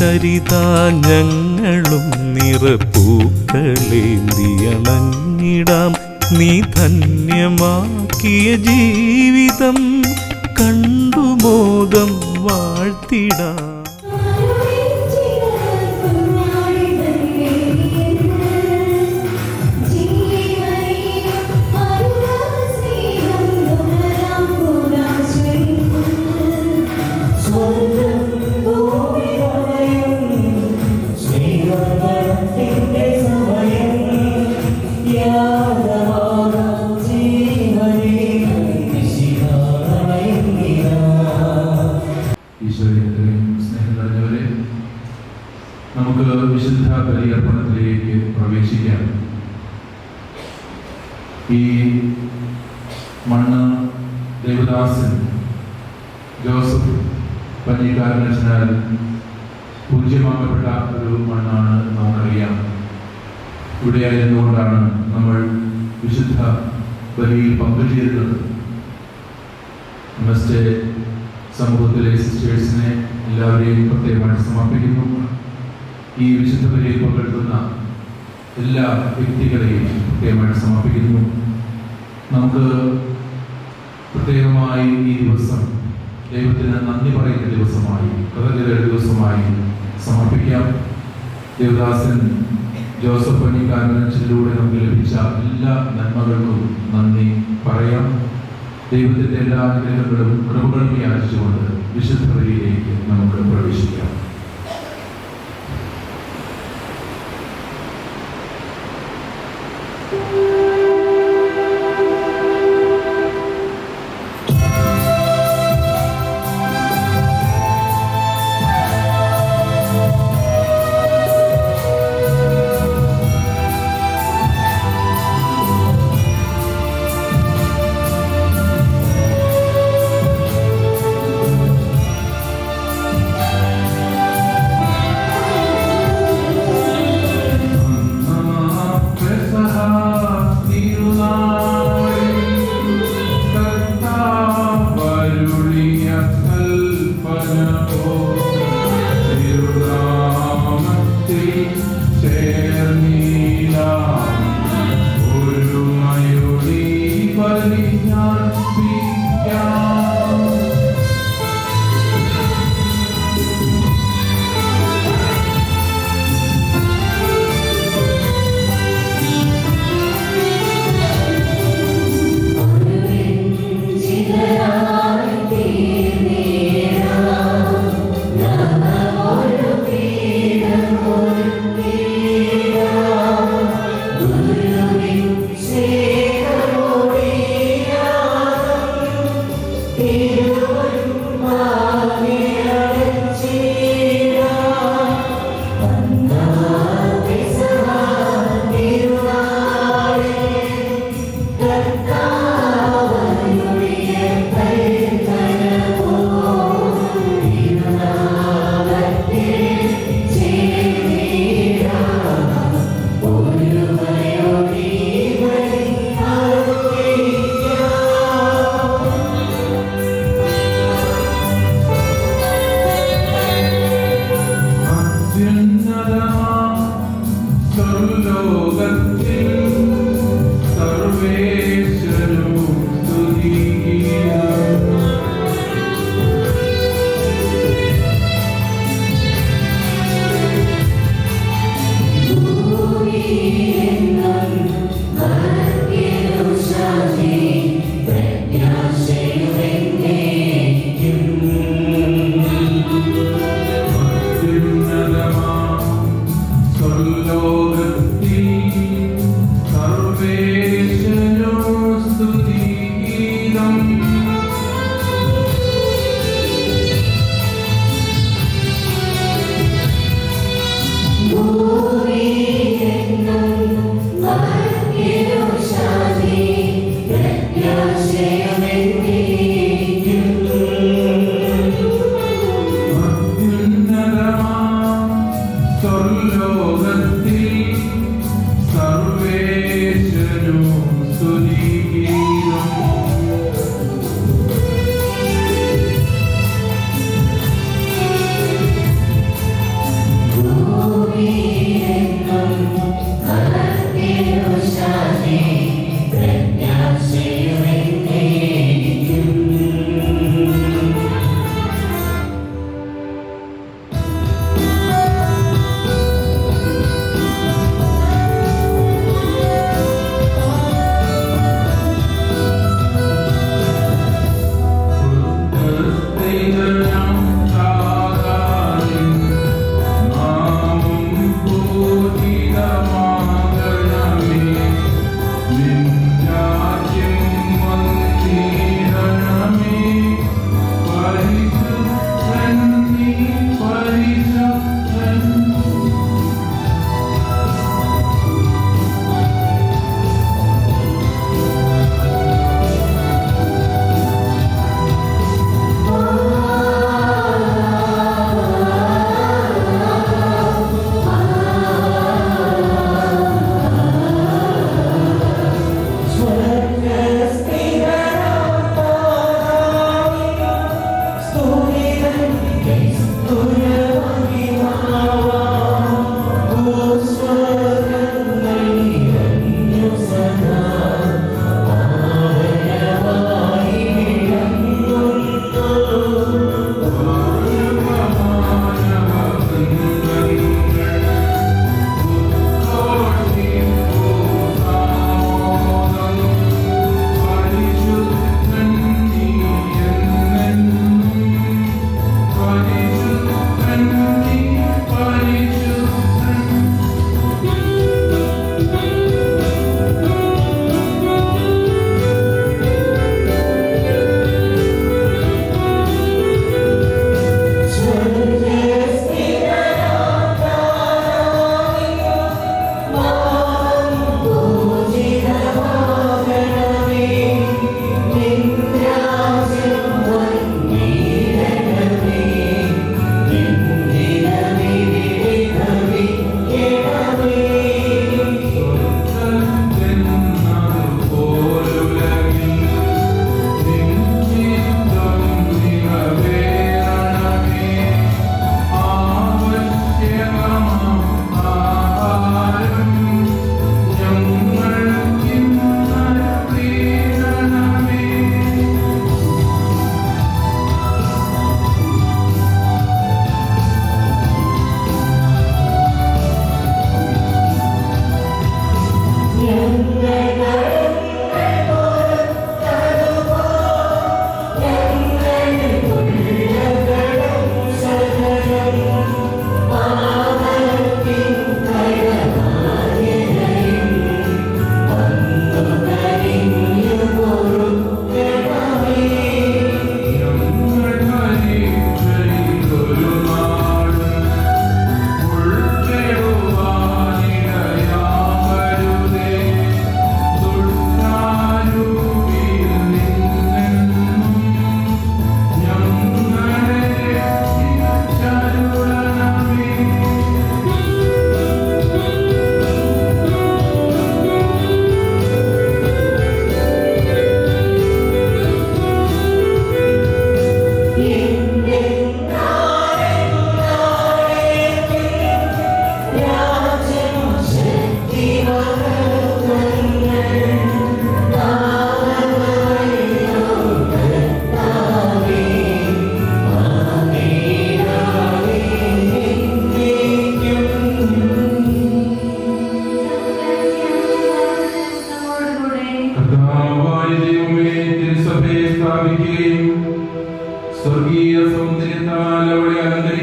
ചരിതാ ഞങ്ങളും നിറപ്പൂക്കളേന്തിയണഞ്ഞിടാം. നീ ധന്യമാക്കിയ ജീവിതം കണ്ടു മോദം വാഴ്ത്തിടാം. നമുക്ക് വിശുദ്ധ ബലിയർപ്പണത്തിലേക്ക് പ്രവേശിക്കാം. ഈ മണ്ണ് ദേവദാസൻ ജോസഫ് പഞ്ഞിക്കാരനച്ഛനാൽ പൂജ്യമാക്കപ്പെട്ട ഒരു മണ്ണാണ് നമുക്കറിയാം. ഇവിടെയായിരുന്നുകൊണ്ടാണ് നമ്മൾ വിശുദ്ധ ബലിയിൽ പങ്കുചേരുന്നത്. നമസ്തേ സമൂഹത്തിലെ സിസ്റ്റേഴ്സിനെ എല്ലാവരെയും പ്രത്യേകമായിട്ട് സമർപ്പിക്കുന്നു. ഈ വിശുദ്ധ ബലിയിൽ പങ്കെടുക്കുന്ന എല്ലാ വ്യക്തികളെയും പ്രത്യേകമായിട്ട് സമർപ്പിക്കുന്നു. നമുക്ക് പ്രത്യേകമായി ഈ ദിവസം ദൈവത്തിന് നന്ദി പറയുന്ന ദിവസമായി, കൃതജ്ഞതയുടെ ദിവസമായി സമർപ്പിക്കാം. ദേവദാസൻ ജോസഫ് പഞ്ഞിക്കാരനച്ഛനിലൂടെ നമുക്ക് ലഭിച്ച എല്ലാ നന്മകൾക്കും നന്ദി പറയാം. ദൈവത്തിൻ്റെ എല്ലാ അനുഗ്രഹങ്ങളും കൃപകളും യാചിച്ചുകൊണ്ട് വിശുദ്ധ ബലിയിലേക്ക് നമുക്ക് പ്രവേശിക്കാം.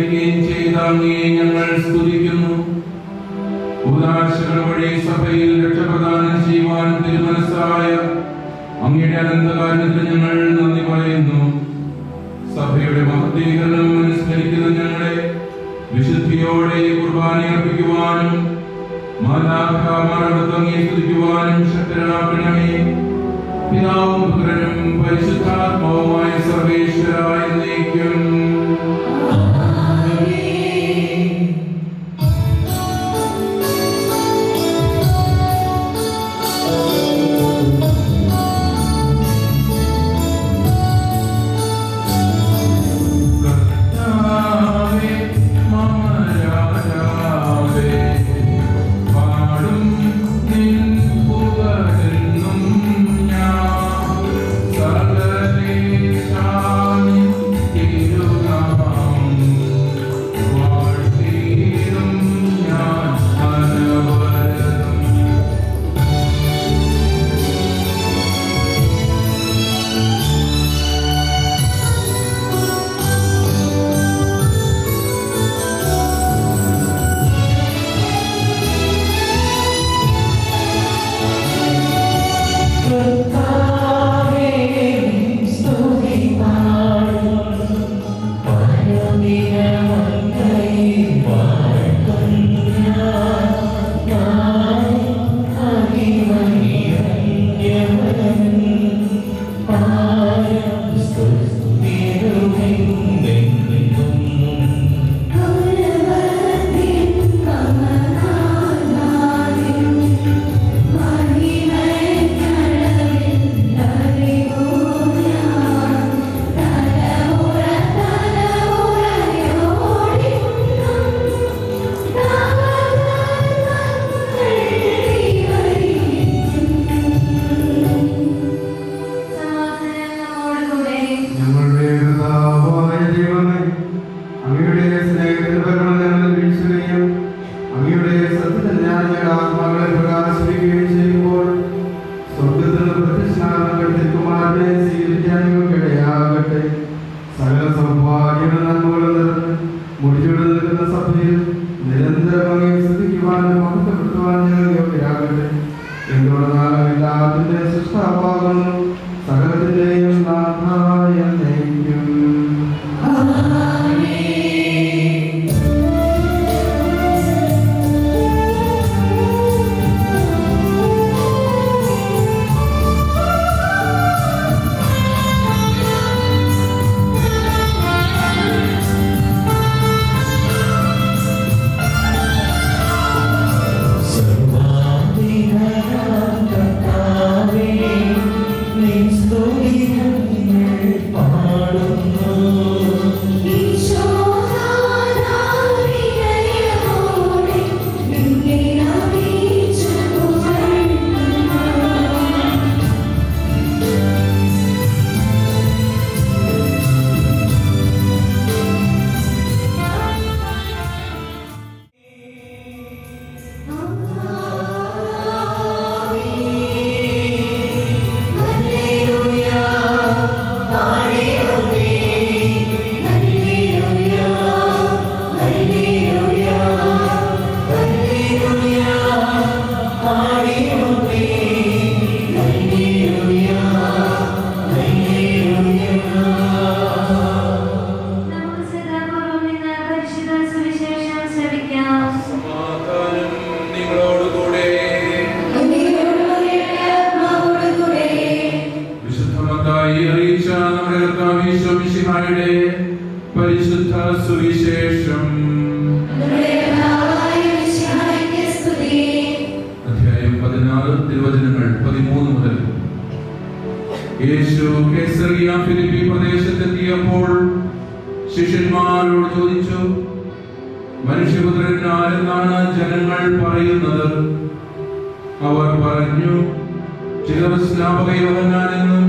അനുഗ്രഹിക്കുകയും ചെയ്ത അങ്ങയെ ഞങ്ങൾ സ്തുതിക്കുന്നു. ഉദാശകൾ വഴി സഭയിൽ രക്ഷപ്രദാനം ചെയ്യുവാൻ തിരുമനസ്സായ അങ്ങയുടെ അനന്തകാരണത്തിന് ഞങ്ങൾ നന്ദി പറയുന്നു. സഭയുടെ മഹത്വീകരണം അനുസ്മരിക്കുന്ന ഞങ്ങളെ വിശുദ്ധിയോടെ കുർബാന അർപ്പിക്കുവാനും മാലാഖമാരോട് അങ്ങയെ സ്തുതിക്കുവാനും ശക്തരാക്കണമേ. പിതാവും പുത്രനും പരിശുദ്ധാത്മാവുമായ സർവേശ്വരായ എന്നേക്കും. പരിശുദ്ധ സുവിശേഷം അധ്യായം 16 തിരുവചനങ്ങൾ 13 മുതൽ. യേശു കൈസറിയ ഫിലിപ്പി പ്രദേശത്തെത്തിയപ്പോൾ ശിഷ്യന്മാരോട് ചോദിച്ചു, മനുഷ്യപുത്രൻ ആരെന്നാണ് ജനങ്ങൾ പറയുന്നത്? അവർ പറഞ്ഞു, ചിലർ സ്നാപക യോഹന്നാനെന്നും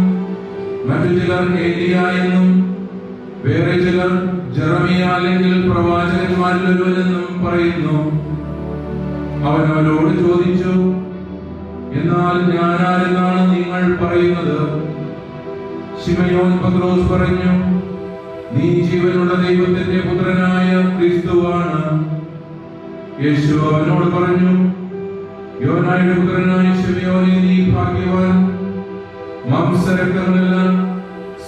മറ്റു ചിലർ ഏലിയ എന്നും വേറെ ചിലർ ജെറമിയ അല്ലെങ്കിൽ പ്രവാചകന്മാരിൽ ഒരുവനെന്നും പറയുന്നു. അവൻ അവരോട് ചോദിച്ചു, എന്നാൽ ഞാൻ ആരെന്നാണ് നിങ്ങൾ പറയുന്നത്? ശിമയോൻ പത്രോസ് പറഞ്ഞു, നീ ജീവനുള്ള ദൈവത്തിന്റെ പുത്രനായ ക്രിസ്തുവാണ്. യേശു അവനോട് പറഞ്ഞു, യോനായുടെ പുത്രനായ ശിമയോനേ, നീ ഭാഗ്യവാൻ. മാംസരക്തങ്ങളല്ല,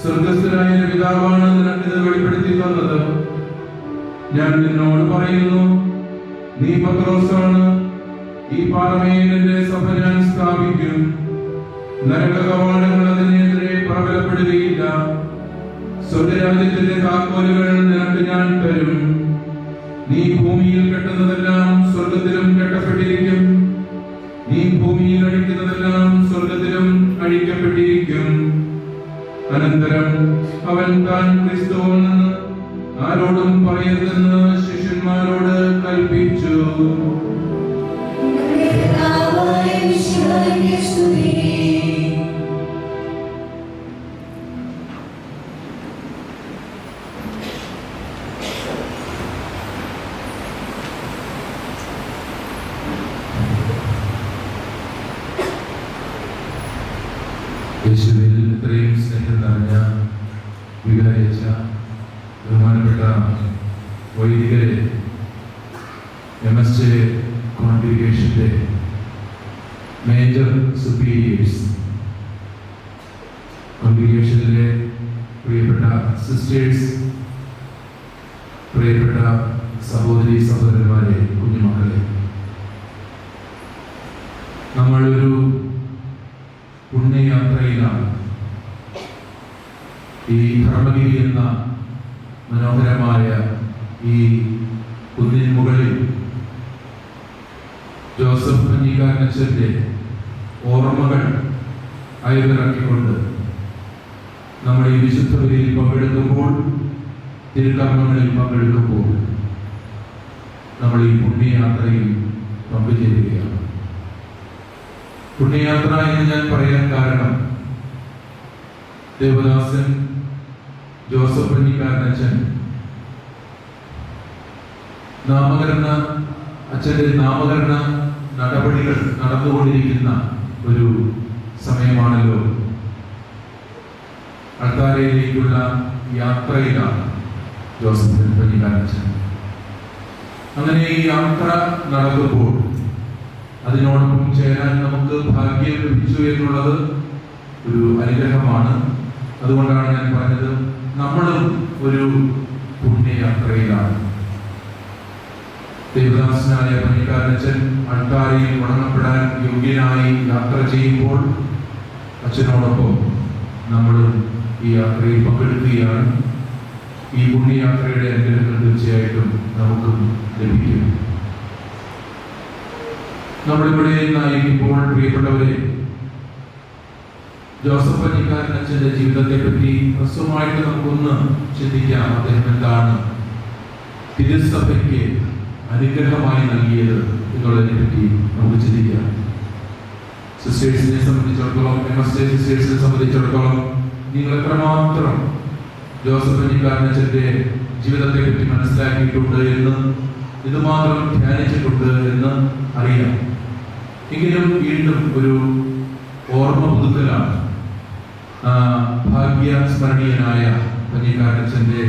സ്വർഗ്ഗസ്ഥനായ പിതാവാണ് നിനക്കിത് വെളിപ്പെടുത്തി തന്നത്. ഞാൻ നിന്നോട് പറയുന്നു, നീ പത്രോസാണ്. ഈ പാറമേൽ എന്റെ സഭ ഞാൻ സ്ഥാപിക്കും. നരക കവാടങ്ങൾ അതിനെതിരെ പ്രബലപ്പെടുകയില്ല. സ്വർഗ്ഗരാജ്യത്തിന്റെ താക്കോലുകൾ നിനക്ക് ഞാൻ തരും. നീ ഭൂമിയിൽ കെട്ടുന്നതെല്ലാം സ്വർഗ്ഗത്തിലും കെട്ടപ്പെട്ടിരിക്കും. നീ ഭൂമിയിൽ അഴിക്കുന്നതെല്ലാം സ്വർഗ്ഗത്തിലും അഴിക്കപ്പെട്ടിരിക്കും. അനന്തരം അവൻ താൻ ക്രിസ്തുവാണെന്ന് ആരോടും പറയരുതെന്ന് ശിഷ്യന്മാരോട് കൽപ്പിച്ചു. യേശുവിൽ ഇത്രയും സ്നേഹം നിറഞ്ഞ വികാരിച്ച ബഹുമാനപ്പെട്ട വൈദികരെ, MSJ കോൺഗ്രിഗേഷന്റെ മേജർ സുപ്പീരിയേഴ്സ്, കോൺഗ്രിഗേഷനിലെ പ്രിയപ്പെട്ട സിസ്റ്റേഴ്സ്, പ്രിയപ്പെട്ട സഹോദരി സഹോദരന്മാരെ, കുഞ്ഞുമക്കളെ, നമ്മളൊരു പുണ്യയാത്രയിലാണ്. ഈ ധർമ്മഗിരി എന്ന മനോഹരമായ ഈ കുന്നിൻ മുകളിൽ ജോസഫ് പഞ്ഞിക്കാരനച്ഛന്റെ ഓർമ്മകൾ അയവിറക്കിക്കൊണ്ട് നമ്മൾ ഈ വിശുദ്ധ ബലിയിൽ പങ്കെടുക്കുമ്പോൾ, തിരുക്കർമ്മങ്ങളിൽ പങ്കെടുക്കുമ്പോൾ നമ്മൾ ഈ പുണ്യയാത്രയിൽ പങ്കുചേരുകയാണ്. പുണ്യയാത്ര എന്ന് ഞാൻ പറയാൻ കാരണം, ദേവദാസൻ ജോസഫ് പഞ്ഞിക്കാരനച്ഛൻ അച്ഛന്റെ നാമകരണ നടപടികൾ നടന്നുകൊണ്ടിരിക്കുന്ന ഒരു സമയമാണല്ലോ. അൾത്താരയിലേക്കുള്ള യാത്രയിലാണ് ജോസഫ് പഞ്ഞിക്കാരനച്ഛൻ. അങ്ങനെ ഈ യാത്ര നടക്കുമ്പോൾ അതിനോടൊപ്പം ചേരാൻ നമുക്ക് ഭാഗ്യം ലഭിച്ചു എന്നുള്ളത് ഒരു അനുഗ്രഹമാണ്. അതുകൊണ്ടാണ് ഞാൻ പറഞ്ഞത്, നമ്മളും ഒരു പുണ്യയാത്രയിലാണ്. ദേവദാസനായ പഞ്ഞിക്കാരനച്ഛൻ അൾത്താരയിൽ വണങ്ങപ്പെടാൻ യോഗ്യനായി യാത്ര ചെയ്യുമ്പോൾ അച്ഛനോടൊപ്പം നമ്മളും ഈ യാത്രയിൽ പങ്കെടുക്കുകയാണ്. ഈ പുണ്യയാത്രയുടെ അനുഗ്രഹങ്ങൾ തീർച്ചയായിട്ടും നമുക്കും ലഭിക്കും. നമ്മളിവിടെ നിന്നായിരിക്കുമ്പോൾ പ്രിയപ്പെട്ടവരെ, ജോസഫ് പഞ്ഞിക്കാരനച്ഛന്റെ ജീവിതത്തെ പറ്റി ഹ്രസ്വമായിട്ട് നമുക്കൊന്ന് ചിന്തിക്കാം. അദ്ദേഹം എന്താണ് തിരുസഭയ്ക്ക് അനുഗ്രഹമായി നൽകിയത് എന്നുള്ളതിനെ പറ്റി നമുക്ക് ചിന്തിക്കാം. സിസ്റ്റേഴ്സിനെ സംബന്ധിച്ചിടത്തോളം, MSJ സിസ്റ്റേഴ്സിനെ സംബന്ധിച്ചിടത്തോളം, നിങ്ങൾ എത്രമാത്രം ജോസഫ് പഞ്ഞിക്കാരനച്ഛന്റെ ജീവിതത്തെ പറ്റി മനസ്സിലാക്കിയിട്ടുണ്ട് എന്ന്, ഇതുമാത്രം ധ്യാനിച്ചിട്ടുണ്ട് എന്ന് അറിയാം. എങ്കിലും വീണ്ടും ഒരു ഓർമ്മ പുതുക്കലാണ്. ഭാഗ്യസ്മരണീയനായ പഞ്ഞിക്കാരനച്ഛന്റെ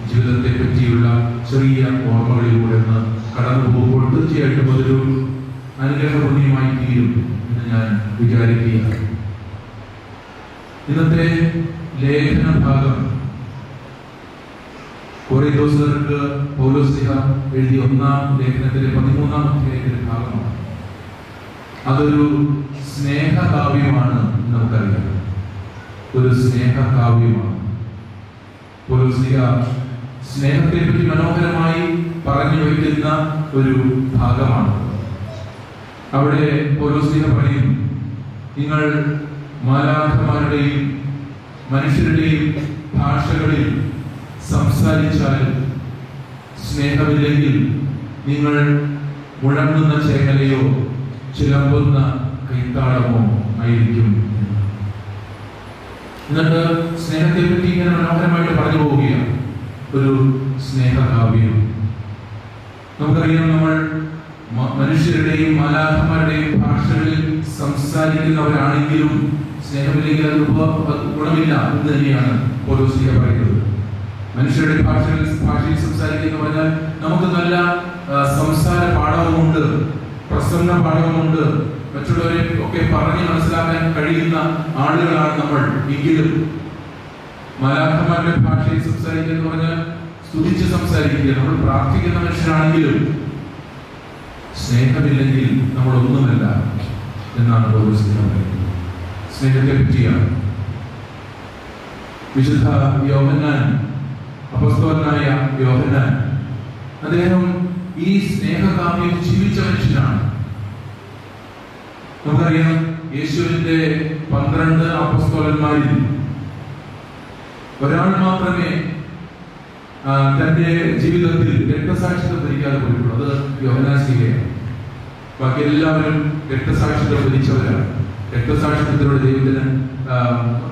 ജീവിതത്തെ പറ്റിയുള്ള ചെറിയ ഓർമ്മകളിലൂടെ ഒന്ന് കടന്നു പോകുമ്പോൾ തീർച്ചയായിട്ടും അതൊരു അനുഗ്രഹപുണ്യമായി തീരും എന്ന് ഞാൻ വിചാരിക്കുകയാണ്. ഇന്നത്തെ ലേഖന ഭാഗം കൊറിന്തോസ്യർക്ക് പൗലോസ്ലീഹ എഴുതിയ 1-ാം ലേഖനത്തിലെ 13-ാം അധ്യായത്തിലെ ഭാഗമാണ്. അതൊരു സ്നേഹകാവ്യമാണ്. നമുക്കറിയാം, ഒരു സ്നേഹകാവ്യമാണ്. പൗലോസ്ലീഹ സ്നേഹത്തെ പറ്റി മനോഹരമായി പറഞ്ഞു വയ്ക്കുന്ന ഒരു ഭാഗമാണ്. അവിടെ പൗലോസ്ലീഹ പറയും, നിങ്ങൾ മാലാഖമാരുടെയും മനുഷ്യരുടെയും ഭാഷകളിൽ സംസാരിച്ചാലും സ്നേഹമില്ലെങ്കിൽ നിങ്ങൾ മുഴങ്ങുന്ന ചേങ്ങലയോ ചിലമ്പുന്ന കൈത്താളമോ ആയിരിക്കും. എന്നിട്ട് സ്നേഹത്തെ പറ്റി ഇങ്ങനെ മനോഹരമായിട്ട് പറഞ്ഞു പോവുകയാണ്. ഒരു സ്നേഹകാവ്യം. നമുക്കറിയാം, നമ്മൾ മനുഷ്യരുടെയും മാലാഖമാരുടെയും ഭാഷകളിൽ സംസാരിക്കുന്നവരാണെങ്കിലും സ്നേഹമില്ലെങ്കിൽ അത് ഗുണമില്ല എന്ന് തന്നെയാണ് പൗലോസ്ലീഹ പറയുന്നത്. മനുഷ്യരുടെ ഭാഷയിൽ സംസാരിക്കുക എന്ന് പറഞ്ഞാൽ നമുക്ക് നല്ല സംസാര പാഠവുമുണ്ട്, പ്രസംഗ പാഠവുമുണ്ട്, മറ്റുള്ളവരെ ഒക്കെ പറഞ്ഞ് മനസ്സിലാക്കാൻ കഴിയുന്ന ആളുകളാണ് നമ്മൾ. എങ്കിലും മലാഖമാരുടെ ഭാഷയിൽ സംസാരിക്കുക എന്ന് പറഞ്ഞാൽ സ്തുതിച്ച് സംസാരിക്കുക. നമ്മൾ പ്രാർത്ഥിക്കുന്ന മനുഷ്യരാണെങ്കിലും സ്നേഹമില്ലെങ്കിൽ നമ്മൾ ഒന്നുമല്ല എന്നാണ് പൗലോസ് പറയുന്നത്. സ്നേഹത്തെ പറ്റിയാണ്. വിശുദ്ധ യോഹന്നാൻ, അപ്പോസ്തലനായ യോഹന്നാൻ, അദ്ദേഹം ഈ സ്നേഹകാമ്യം ജീവിച്ച മനുഷ്യനാണ്. നമുക്കറിയാം, യേശുവിന്റെ 12 അപ്പോസ്തലന്മാരിൽ ഒരാൾ മാത്രമേ തന്റെ ജീവിതത്തിൽ രക്തസാക്ഷിത്വം ഭരിക്കാതെ പോയിട്ടുള്ളൂ. അത് യോഹന്നാൻ സ്ലീഹയാണ്. ബാക്കി എല്ലാവരും രക്തസാക്ഷിത്വം ഭരിച്ചവരാണ്. രക്തസാക്ഷിത്വത്തിലൂടെ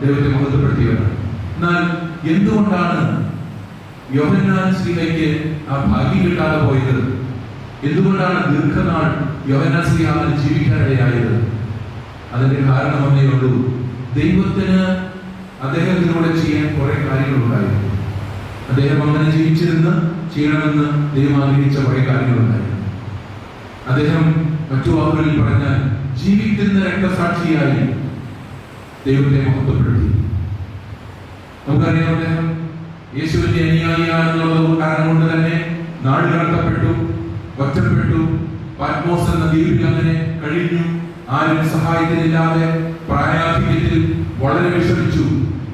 ദൈവത്തെ മഹത്വപ്പെടുത്തിയവരാണ്. എന്നാൽ എന്തുകൊണ്ടാണ് യോഹന്നാൻ സ്ലീഹയ്ക്ക് ആ ഭാഗ്യം കിട്ടാതെ പോയത്? എന്തുകൊണ്ടാണ് ദീർഘനാൾ യോഹന്നാൻ സ്ലീഹ ജീവിക്കാനിടയായത്? അതിന്റെ കാരണം ഒന്നേ ഉള്ളൂ. ദൈവത്തിന് അദ്ദേഹത്തിലൂടെ ചെയ്യാൻ കുറെ കാര്യങ്ങളുണ്ടായിരുന്നു. അദ്ദേഹം അങ്ങനെ ജീവിച്ചിരുന്ന് ചെയ്യണമെന്ന് ദൈവം ആഗ്രഹിച്ച കുറെ കാര്യങ്ങളുണ്ടായിരുന്നു. അദ്ദേഹം മറ്റു വാക്കുകളിൽ പറഞ്ഞാൽ ജീവിക്കുന്ന രക്തസാക്ഷിയായി ദൈവത്തെ മഹത്വപ്പെടുത്തി. നമുക്കറിയാം, അദ്ദേഹം യേശുവിന്റെ അനുയായിയാണെന്നുള്ള കാരണം കൊണ്ട് തന്നെ നാട് കടത്തപ്പെട്ടു, ഒറ്റപ്പെട്ടു, പാറ്റ്മോസ് എന്ന ദ്വീപിൽ അങ്ങനെ കഴിഞ്ഞു. ആരും സഹായത്തിനില്ലാതെ പ്രായാധിക്യത്തിൽ വളരെ വിഷമിച്ചു.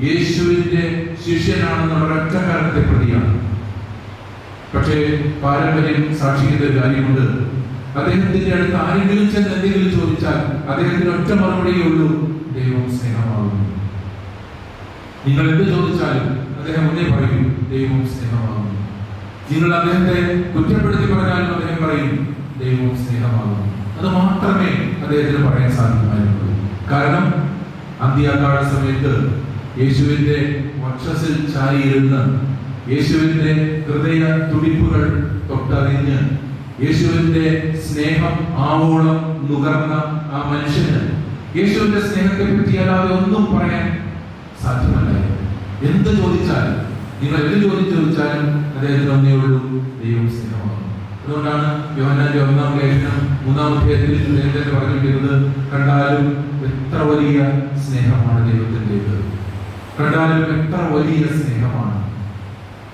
യേശുവിന്റെ ശിഷ്യനാണെന്നുള്ള ഒരൊറ്റ കാരണത്തെ പ്രതിയാണ്. പക്ഷേ പാരമ്പര്യം സാക്ഷിക്കുന്ന ഒരു കാര്യമുണ്ട്. അദ്ദേഹത്തിന്റെ അടുത്ത് ആരെങ്കിലും ചെന്ന് എന്തെങ്കിലും ചോദിച്ചാൽ അദ്ദേഹത്തിന് ഒറ്റ മറുപടിയേ ഉള്ളൂ: ദൈവം സ്നേഹമാകുന്നു. നിങ്ങൾ എന്ത് ചോദിച്ചാലും അദ്ദേഹം മുന്നേ പറയും, ദൈവം സ്നേഹമാകുന്നു. നിങ്ങൾ അദ്ദേഹത്തെ കുറ്റപ്പെടുത്തി പറഞ്ഞാലും അദ്ദേഹം പറയും, ദൈവം സ്നേഹമാകുന്നു. അത് മാത്രമേ അദ്ദേഹത്തിന് പറയാൻ സാധിക്കുമായിരുന്നുള്ളൂ. കാരണം അന്ത്യകാല സമയത്ത് യേശുവിന്റെ വക്ഷസിൽ ചാരിയിരുന്ന് യേശുവിന്റെ ഹൃദയ തുടിപ്പുകൾ തൊട്ടറിഞ്ഞ് യേശുവിന്റെ സ്നേഹം ആവോളം നുകർന്ന ആ മനുഷ്യന് യേശുവിന്റെ സ്നേഹത്തെ പറ്റി അല്ലാതെ ഒന്നും പറയാൻ സാധ്യമല്ലായിരുന്നു. എന്ത് ചോദിച്ചാലും, നിങ്ങൾ എന്ത് ചോദിച്ചാലും അദ്ദേഹത്തിന് ഒന്നേ ഉള്ളൂ: ദൈവം സ്നേഹമാണ്. അതുകൊണ്ടാണ് യോഹന്നാന്റെ 1-ാം ലേഖനം 3-ാം അധ്യായത്തിൽ നേരത്തെ പറഞ്ഞിരിക്കുന്നത്, കണ്ടാലും എത്ര വലിയ സ്നേഹമാണ് ദൈവത്തിൻ്റെത്, കണ്ടാലും എത്ര വലിയ സ്നേഹമാണ്.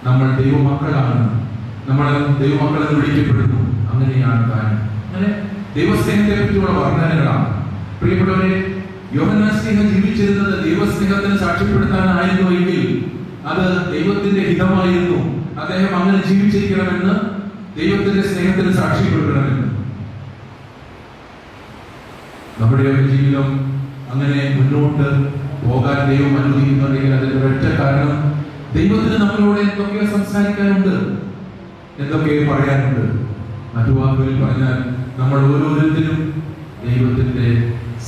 നമ്മൾ ദൈവമക്കളാണ്, നമ്മൾ ദൈവമക്കളെന്ന് വിളിക്കപ്പെടുന്നു. അങ്ങനെയാണ് താൻ. അങ്ങനെ ദൈവസ്നേഹത്തെ പറ്റിയുള്ള വർണ്ണനകളാണ്. പ്രിയപ്പെട്ടവരെ, യോഹന്നാൻ സ്ലീഹ ജീവിച്ചിരുന്നത് ദൈവസ്നേഹത്തിന് സാക്ഷ്യപ്പെടുത്താനായിരുന്നു എങ്കിൽ അത് ദൈവത്തിന്റെ ഹിതമായിരുന്നു. അദ്ദേഹം അങ്ങനെ ജീവിച്ചിരിക്കണമെന്ന്, ദൈവത്തിന്റെ സ്നേഹത്തിന് സാക്ഷ്യപ്പെടുത്തണമെന്ന്. നമ്മുടെയൊക്കെ ജീവിതം അങ്ങനെ മുന്നോട്ട് പോകാൻ ദൈവം അനുവദിക്കുന്നുണ്ടെങ്കിൽ അതിന്റെ ഒരൊറ്റ കാരണം, ദൈവത്തിന് നമ്മളോട് എന്തൊക്കെയോ സംസാരിക്കാനുണ്ട്, എന്തൊക്കെയോ പറയാനുണ്ട്. മറ്റു വാക്കുകളിൽ പറഞ്ഞാൽ, നമ്മൾ ഓരോരുത്തരും ദൈവത്തിന്റെ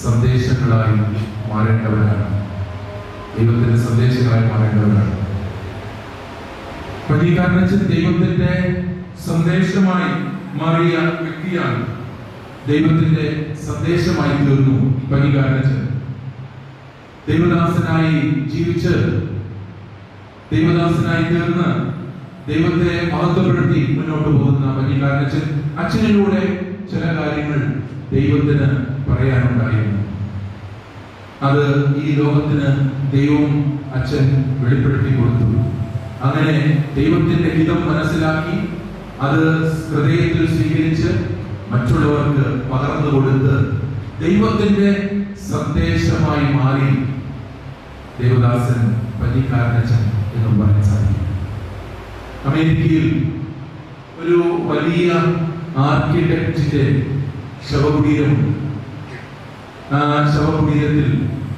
സന്ദേശങ്ങളായി മാറേണ്ടവരാണ്. ദൈവത്തിന്റെ സന്ദേശങ്ങളായി മാറേണ്ടവരാണ്. പരീകാരനച്ചൻ ദൈവത്തിന്റെ സന്ദേശമായി മാറിയ വ്യക്തിയാണ്. ദൈവത്തിന്റെ സന്ദേശമായി തീർന്നു പരീകാരനച്ചൻ. ദൈവദാസനായി ജീവിച്ച്, ദൈവദാസനായി തീർന്ന് ദൈവത്തെ മഹത്വപ്പെടുത്തി മുന്നോട്ട് പോകുന്ന പരീകാരനച്ചൻ അച്ഛനിലൂടെ ചില കാര്യങ്ങൾ ദൈവത്തിന് പറയാനുണ്ടായിരുന്നു. അത് ഈ ലോകത്തിന് ദൈവം അച്ഛൻ വെളിപ്പെടുത്തി കൊടുത്തു. അങ്ങനെ ദൈവത്തിന്റെ ഹിതം മനസ്സിലാക്കി അത് ഹൃദയത്തിൽ സ്വീകരിച്ച് മറ്റുള്ളവർക്ക് പകർന്നു കൊടുത്ത് ദൈവത്തിന്റെ സന്ദേശമായി മാറി ദേവദാസൻ പരീകാരനച്ചൻ എന്ന് പറയാൻ സാധിക്കും. അമേരിക്കയിൽ ഒരു വലിയ ആർക്കിടെക്റ്റിന്റെ ശവകുടീരമുണ്ട്. ആ ശവകുടീരത്തിൽ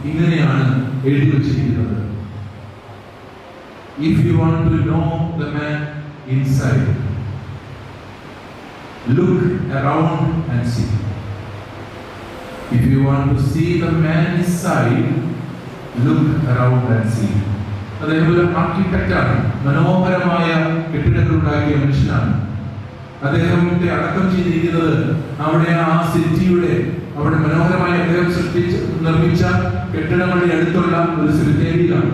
ഇങ്ങനെയാണ് എഴുതി വച്ചിരിക്കുന്നത്: If you want to know the man inside, look around and see. If you want to see the man inside, look around and see. അദ്ദേഹം ഒരു ആർക്കിടെക്റ്റാണ്. മനോഹരമായ കെട്ടിടങ്ങൾ ഉണ്ടാക്കിയ മനുഷ്യനാണ്. അദ്ദേഹത്തെ അടക്കം ചെയ്തിരിക്കുന്നത് അവിടെ ആ സിറ്റിയുടെ, അവിടെ മനോഹരമായി അദ്ദേഹം നിർമ്മിച്ച കെട്ടിടങ്ങളുടെ അടുത്തുള്ള ഒരു സെമിത്തേരിയിലാണ്.